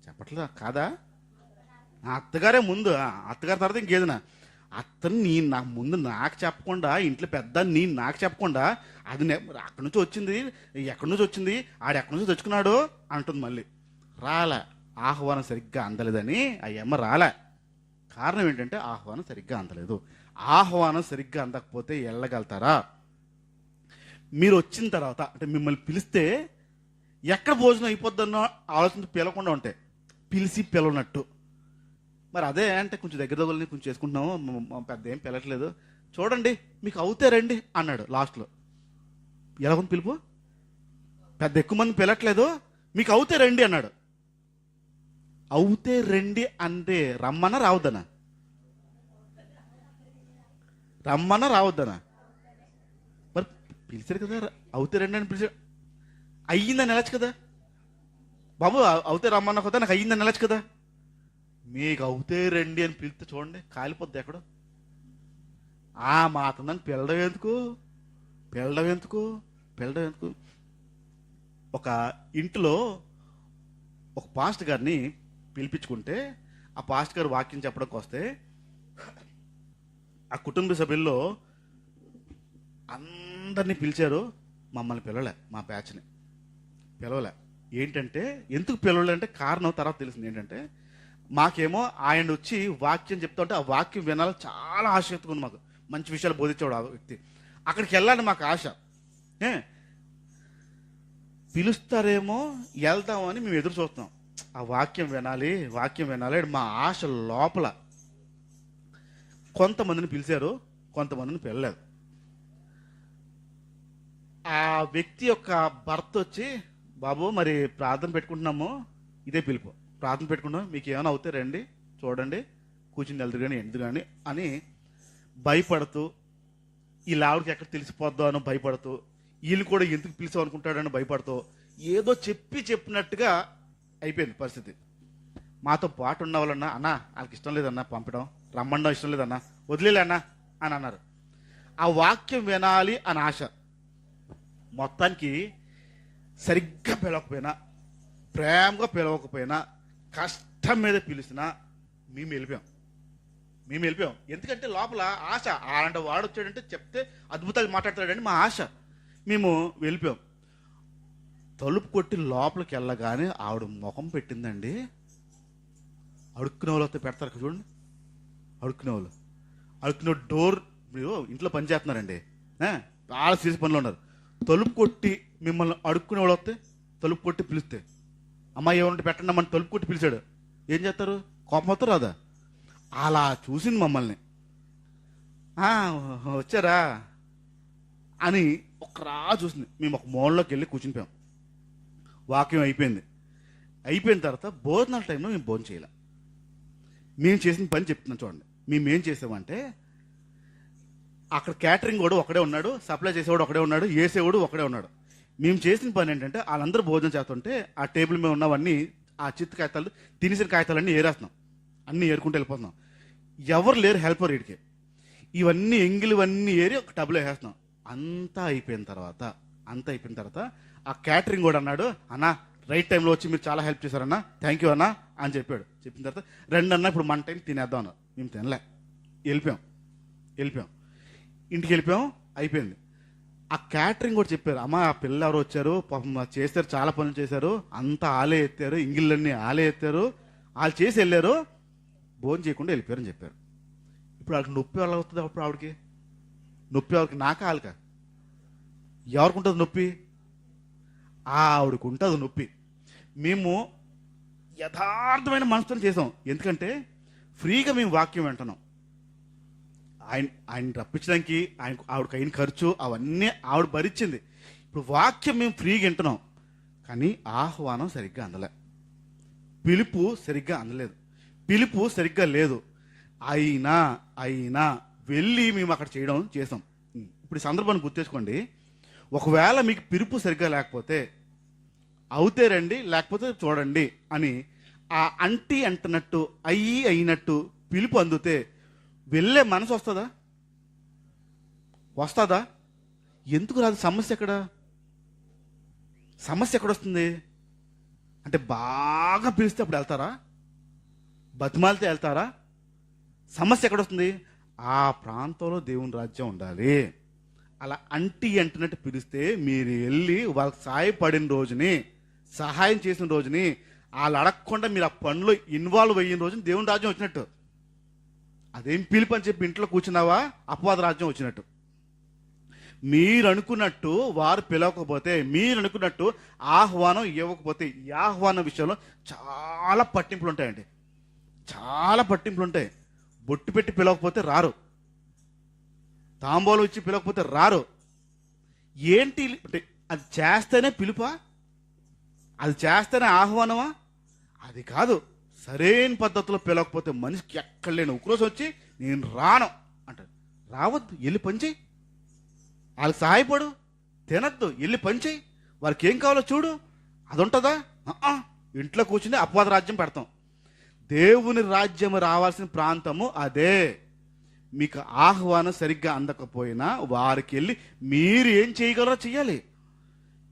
S1: చెప్పట్లేదా? కాదా? అత్తగారే ముందు, అత్తగారి తర్వాత ఇంకేదైనా. అత్తని నాకు ముందు నాకు చెప్పకుండా, ఇంట్లో పెద్ద నేను నాకు చెప్పకుండా, అది అక్కడి నుంచి వచ్చింది, ఎక్కడి నుంచి వచ్చింది, ఆడెక్కడి నుంచి తెచ్చుకున్నాడు అంటుంది. మళ్ళీ రాలే, ఆహ్వానం సరిగ్గా అందలేదని అయ్యమ్మ రాలే. కారణం ఏంటంటే ఆహ్వానం సరిగ్గా అందలేదు. ఆహ్వానం సరిగ్గా అందకపోతే వెళ్ళగలుగుతారా? మీరు వచ్చిన తర్వాత, అంటే మిమ్మల్ని పిలిస్తే ఎక్కడ భోజనం అయిపోద్దన్నో ఆలోచన పిలవకుండా ఉంటాయి, పిలిచి పిలవనట్టు. మరి అదే అంటే కొంచెం దగ్గర కొంచెం చేసుకుంటున్నాము, పెద్ద ఏం పిలవట్లేదు, చూడండి మీకు అవుతే రండి అన్నాడు లాస్ట్లో. ఎలా ఉంది పిలుపు? పెద్ద ఎక్కువ మంది పిలట్లేదు, మీకు అవుతే రండి అన్నాడు. అవుతే రండి అంటే రమ్మన్నా రావద్దనా? రమ్మన్నా రావద్దనా? మరి పిలిచారు కదా, అవుతే రండి అని పిలిచారు, అయ్యిందని వెళ్ళచ్చు కదా బాబు. అవుతే రమ్మన్నా కదా, నాకు అయ్యిందని వెళ్ళచ్చు కదా. మీకు అవుతే రండి అని పిలిస్తే చూడండి కాలిపోద్ది ఎక్కడో. ఆ మాత్రం పిల్లడం ఎందుకు, పిల్లడం ఎందుకు, పిల్లడం ఎందుకు. ఒక ఇంట్లో ఒక పాస్టర్ గారిని పిలిపించుకుంటే ఆ పాస్టర్ గారు వాక్యం చెప్పడానికి వస్తే ఆ కుటుంబ సభ్యుల్లో అందరినీ పిలిచారు, మమ్మల్ని పిలవలే, మా బ్యాచ్ని పిలవలే. ఏంటంటే ఎందుకు పిలవలే అంటే కారణం తర్వాత తెలిసింది. ఏంటంటే మాకేమో ఆయన వచ్చి వాక్యం చెప్తా ఉంటే ఆ వాక్యం వినాలి చాలా ఆసక్తిగా ఉంది. మాకు మంచి విషయాలు బోధించాడు ఆ వ్యక్తి. అక్కడికి వెళ్ళాలని మాకు ఆశ. పిలుస్తారేమో వెళ్దామని మేము ఎదురు చూస్తున్నాం. ఆ వాక్యం వినాలి, వాక్యం వినాలి మా ఆశ లోపల. కొంతమందిని పిలిచారు, కొంతమందిని పిలలేదు. ఆ వ్యక్తి యొక్క భర్త వచ్చి, బాబు మరి ప్రార్థన పెట్టుకుంటున్నాము, ఇదే పిలుపు, ప్రార్థన పెట్టుకుంటాం, మీకు ఏమైనా అవుతే రండి, చూడండి, కూర్చుని వెళ్తారు కానీ ఎందుకు కానీ అని భయపడుతూ, ఈ ఆవిడకి ఎక్కడ తెలిసిపోద్దో అని భయపడుతూ, వీళ్ళు కూడా ఎందుకు పిలిచావు అనుకుంటాడని భయపడుతూ ఏదో చెప్పినట్టుగా అయిపోయింది పరిస్థితి. మాతో పాటు ఉన్న వాళ్ళన్నా, అన్నా వాళ్ళకి ఇష్టం లేదన్నా పంపడం, రమ్మండం ఇష్టం లేదన్నా, వదిలేలే అన్నా అని అన్నారు. ఆ వాక్యం వినాలి అని ఆశ. మొత్తానికి సరిగ్గా పిలవకపోయినా, ప్రేమగా పిలవకపోయినా, కష్టం మీద పిలిచినా మేము వెళ్ళిపోయాం. ఎందుకంటే లోపల ఆశ. అలాంటి వాడు వచ్చాడంటే చెప్తే అద్భుతంగా మాట్లాడతాడండి మా ఆశ. మేము వెళ్ళిపోయాం. తలుపు కొట్టి లోపలికి వెళ్ళగానే ఆవిడ ముఖం పెట్టిందండి. అడుక్కునే వాళ్ళు వస్తే పెడతారు చూడండి, అడుక్కునే డోర్. మీరు ఇంట్లో పని చేస్తున్నారండి, చాలా సీరియస్ పనులు ఉన్నారు. తలుపు కొట్టి మిమ్మల్ని అడుక్కునే వాళ్ళు వస్తే, తలుపు కొట్టి పిలిస్తే, అమ్మాయి ఏమంటే పెట్టండి అమ్మని తలుపు కొట్టి పిలిచాడు, ఏం చేస్తారు? కోపం అవుతారు రాదా? అలా చూసింది మమ్మల్ని. వచ్చారా అని ఒకరా చూసింది. మేము ఒక మూలలోకి వెళ్ళి కూర్చునిపోయాం. వాక్యం అయిపోయిన తర్వాత భోజనాల టైంలో మేము భోజనం చేయాలి. మేము చేసిన పని చెప్తున్నాం చూడండి. మేమేం చేసామంటే, అక్కడ క్యాటరింగ్ కూడా ఒకడే ఉన్నాడు, సప్లై చేసేవాడు ఒకడే ఉన్నాడు, వేసేవాడు ఒకడే ఉన్నాడు. మేము చేసిన పని ఏంటంటే, వాళ్ళందరూ భోజనం చేస్తుంటే ఆ టేబుల్ మీద ఉన్నవన్నీ, ఆ చిత్తు కాగితాలు, తినేసిన కాగితాలన్నీ ఏరేస్తున్నాం, అన్నీ ఏరుకుంటూ వెళ్ళిపోతున్నాం. ఎవరు లేరు హెల్పర్ వీడికి. ఇవన్నీ ఎంగిలివన్నీ ఏరి ఒక టబ్లో వేసేస్తున్నాం. అంతా అయిపోయిన తర్వాత ఆ క్యాటరింగ్ కూడా అన్నాడు, అన్నా రైట్ టైంలో వచ్చి మీరు చాలా హెల్ప్ చేశారన్నా, థ్యాంక్ యూ అన్నా అని చెప్పాడు. చెప్పిన తర్వాత రెండు అన్నా ఇప్పుడు మన టైం తినేద్దాం అన్నారు. మేము తినలే, వెళ్ళిపోయాం. ఇంటికి వెళ్ళిపోయాం. అయిపోయింది. ఆ క్యాటరింగ్ కూడా చెప్పారు, అమ్మ ఆ పిల్లలు ఎవరు వచ్చారు పాపం చేశారు, చాలా పనులు చేశారు, అంతా ఆలే ఎత్తారు, ఇంగిళ్ళన్నీ ఆలే ఎత్తారు, వాళ్ళు చేసి వెళ్ళారు, భోజనం చేయకుండా వెళ్ళిపోయారని చెప్పారు. ఇప్పుడు వాళ్ళకి నొప్పి ఎలా అవుతుంది? అప్పుడు ఆవిడకి నొప్పి ఎవరికి? నాకా వాళ్ళకా? ఎవరికి ఉంటుంది నొప్పి? ఆవిడకు ఉంటుంది నొప్పి. మేము యథార్థమైన మనసుతో చేసాం. ఎందుకంటే ఫ్రీగా మేము వాక్యం వింటున్నాం. ఆయన రప్పించడానికి ఆవిడకి అయిన ఖర్చు అవన్నీ ఆవిడ భరించింది. ఇప్పుడు వాక్యం మేము ఫ్రీగా వింటున్నాం, కానీ ఆహ్వానం సరిగ్గా అందలే, పిలుపు సరిగ్గా అందలేదు, పిలుపు సరిగ్గా లేదు. అయినా వెళ్ళి మేము అక్కడ చేసాం. ఇప్పుడు ఈ సందర్భాన్ని గుర్తేసుకోండి. ఒకవేళ మీకు పిలుపు సరిగ్గా లేకపోతే అవుతే రండి, లేకపోతే చూడండి అని ఆ అంటీ అంటున్నట్టు అయినట్టు పిలుపు అందుతే వెళ్ళే మనసు వస్తుందా? ఎందుకు రాదు? సమస్య ఎక్కడ వస్తుంది అంటే, బాగా పిలిస్తే అప్పుడు వెళ్తారా? బతిమాలితే వెళ్తారా? సమస్య ఎక్కడొస్తుంది? ఆ ప్రాంతంలో దేవుని రాజ్యం ఉండాలి. అలా అంటున్నట్టు పిలిస్తే మీరు వెళ్ళి వాళ్ళకి సహాయపడిన రోజుని, సహాయం చేసిన రోజుని, వాళ్ళు అడగకుండా మీరు ఆ పనిలో ఇన్వాల్వ్ అయిన రోజుని దేవుని రాజ్యం వచ్చినట్టు. అదేం పిలుపు అని చెప్పి ఇంట్లో కూర్చున్నావా, అపవాద రాజ్యం వచ్చినట్టు. మీరు అనుకున్నట్టు వారు పిలవకపోతే, మీరు అనుకున్నట్టు ఆహ్వానం ఇవ్వకపోతే, ఈ ఆహ్వానం విషయంలో చాలా పట్టింపులు ఉంటాయండి, చాలా పట్టింపులు ఉంటాయి. బొట్టు పెట్టి పిలవకపోతే రారు, తాంబూలం ఇచ్చి పిలవకపోతే రారు. ఏంటి అంటే, అది చేస్తేనే పిలుపా? అది చేస్తేనే ఆహ్వానమా? అది కాదు. సరైన పద్ధతిలో పిలవకపోతే మనిషికి ఎక్కడ లేని ఉక్రోషం వచ్చి నేను రాను అంటారు. రావద్దు, వెళ్ళి పనిచేయి, వాళ్ళకి సహాయపడు, తినద్దు, వెళ్ళి పనిచేయి, వారికి ఏం కావాలో చూడు. అది ఉంటుందా? ఇంట్లో కూర్చుని అపవాద రాజ్యం పెడతాం. దేవుని రాజ్యం రావాల్సిన ప్రాంతము అదే. మీకు ఆహ్వానం సరిగ్గా అందకపోయినా వారికి వెళ్ళి మీరు ఏం చేయగలరో చెయ్యాలి.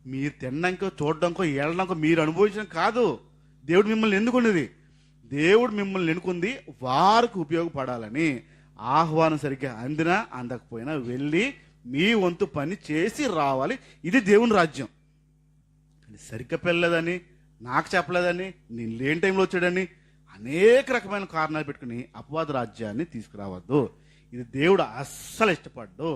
S1: మీరు తినడానికో చూడడానికో ఏడడానికో మీరు అనుభవించడం కాదు. దేవుడు మిమ్మల్ని ఎన్నుకున్నది, దేవుడు మిమ్మల్ని ఎన్నుకుంది వారికి ఉపయోగపడాలని. ఆహ్వానం సరిగ్గా అందినా అందకపోయినా వెళ్ళి మీ వంతు పని చేసి రావాలి. ఇది దేవుని రాజ్యం. సరిగ్గా పెళ్ళలేదని, నాకు చెప్పలేదని, నేను లేని టైంలో వచ్చాడని అనేక రకమైన కారణాలు పెట్టుకుని అపవాద రాజ్యాన్ని తీసుకురావద్దు. ఇది దేవుడు అస్సలు ఇష్టపడ్డు.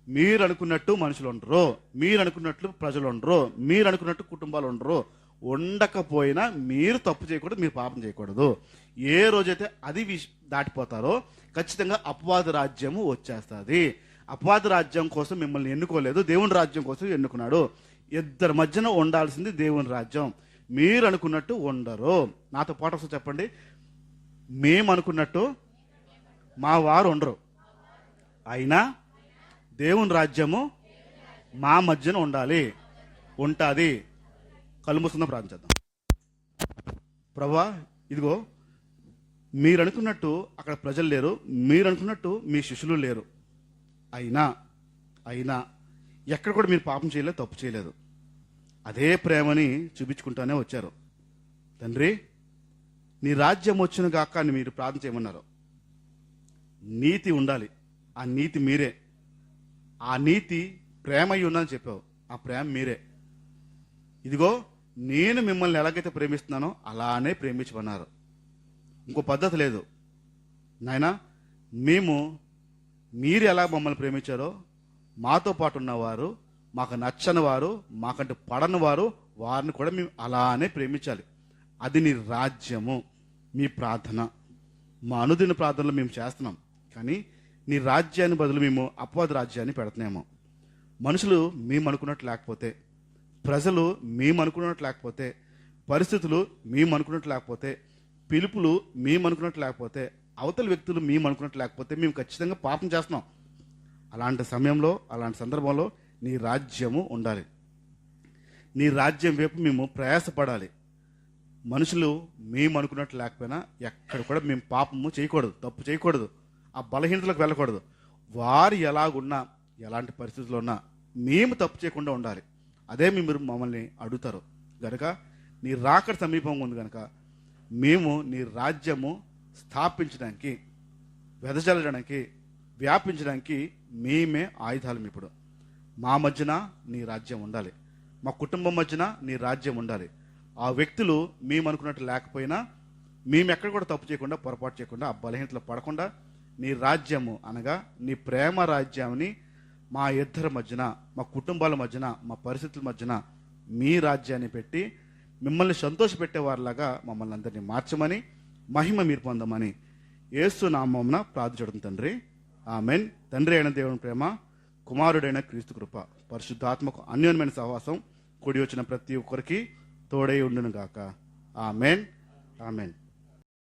S1: మీరు అనుకున్నట్టు మనుషులు ఉండరు, మీరు అనుకున్నట్లు ప్రజలు ఉండరు, మీరు అనుకున్నట్టు కుటుంబాలు ఉండరు. ఉండకపోయినా మీరు తప్పు చేయకూడదు, మీరు పాపం చేయకూడదు. ఏ రోజైతే అది దాటిపోతారో ఖచ్చితంగా అపవాద రాజ్యము వచ్చేస్తుంది. అపవాద రాజ్యం కోసం మిమ్మల్ని ఎన్నుకోలేదు, దేవుని రాజ్యం కోసం ఎన్నుకున్నాడు. ఇద్దరి మధ్యన ఉండాల్సింది దేవుని రాజ్యం. మీరు అనుకున్నట్టు ఉండరు. నాతో పాటు ఒకసారి చెప్పండి, మేము అనుకున్నట్టు మా వారు ఉండరు, అయినా దేవుని రాజ్యము మా మధ్యన ఉండాలి, ఉంటుంది. కళ్ళు మూసుకుందాం, ప్రార్థన చేద్దాం. ప్రభువా, ఇదిగో మీరు అనుకున్నట్టు అక్కడ ప్రజలు లేరు, మీరు అనుకున్నట్టు మీ శిష్యులు లేరు, అయినా ఎక్కడ కూడా మీరు పాపం చేయలేదు, తప్పు చేయలేదు. అదే ప్రేమని చూపించుకుంటానే వచ్చారు. తండ్రి, నీ రాజ్యం వచ్చిన గాక అని మీరు ప్రార్థన చేయమన్నారు. నీతి ఉండాలి, ఆ నీతి మీరే. ఆ నీతి ప్రేమ అయి ఉందని చెప్పావు, ఆ ప్రేమ మీరే. ఇదిగో నేను మిమ్మల్ని ఎలాగైతే ప్రేమిస్తున్నానో అలానే ప్రేమించమన్నారు. ఇంకో పద్ధతి లేదు నాయనా. మీరు ఎలా మమ్మల్ని ప్రేమించారో మాతో పాటు ఉన్నవారు, మాకు నచ్చని వారు, మాకంటే పడని వారు, వారిని కూడా మేము అలానే ప్రేమించాలి. అది నీ రాజ్యము. మీ ప్రార్థన, మా అనుదిన ప్రార్థనలు మేము చేస్తున్నాం, కానీ నీ రాజ్యాన్ని బదులు మేము అపవాద రాజ్యాన్ని పెడుతున్నాము. మనుషులు మేము అనుకున్నట్టు లేకపోతే, ప్రజలు మేము అనుకున్నట్టు లేకపోతే, పరిస్థితులు మేము అనుకున్నట్టు లేకపోతే, పిలుపులు మేము అనుకున్నట్టు లేకపోతే, అవతల వ్యక్తులు మేము అనుకున్నట్టు లేకపోతే మేము ఖచ్చితంగా పాపం చేస్తున్నాం. అలాంటి సమయంలో, అలాంటి సందర్భంలో నీ రాజ్యము ఉండాలి. నీ రాజ్యం వైపు మేము ప్రయాసపడాలి. మనుషులు మేము అనుకున్నట్టు లేకపోయినా ఎక్కడ కూడా మేము పాపము చేయకూడదు, తప్పు చేయకూడదు, ఆ బలహీనతలకు వెళ్ళకూడదు. వారు ఎలాగున్నా, ఎలాంటి పరిస్థితుల్లో ఉన్నా మేము తప్పు చేయకుండా ఉండాలి. అదే మీరు మమ్మల్ని అడుగుతారు గనక, నీ రాకడ సమీపంగా ఉంది కనుక మేము నీ రాజ్యము స్థాపించడానికి, వెదజల్లడానికి, వ్యాపించడానికి మేమే ఆయుధాలం. ఇప్పుడు మా మధ్యన నీ రాజ్యం ఉండాలి, మా కుటుంబం మధ్యన నీ రాజ్యం ఉండాలి. ఆ వ్యక్తులు మేము అనుకున్నట్టు లేకపోయినా మేము ఎక్కడ కూడా తప్పు చేయకుండా, పొరపాటు చేయకుండా, ఆ బలహీనతలు పడకుండా నీ రాజ్యము అనగా నీ ప్రేమ రాజ్యాన్ని మా ఇద్దరి మధ్యన, మా కుటుంబాల మధ్యన, మా పరిస్థితుల మధ్యన మీ రాజ్యాన్ని పెట్టి మిమ్మల్ని సంతోషపెట్టేవారిలాగా మమ్మల్ని అందరినీ మార్చమని, మహిమ మీరు పొందమని యేసు నామమున ప్రార్థించడం తండ్రి, ఆమెన్. తండ్రి అయిన దేవుని ప్రేమ, కుమారుడైన క్రీస్తు కృప, పరిశుద్ధాత్మకు అన్యోన్యమైన సహవాసం కూడి వచ్చిన ప్రతి ఒక్కరికి తోడై ఉండును గాక. Amen, amen.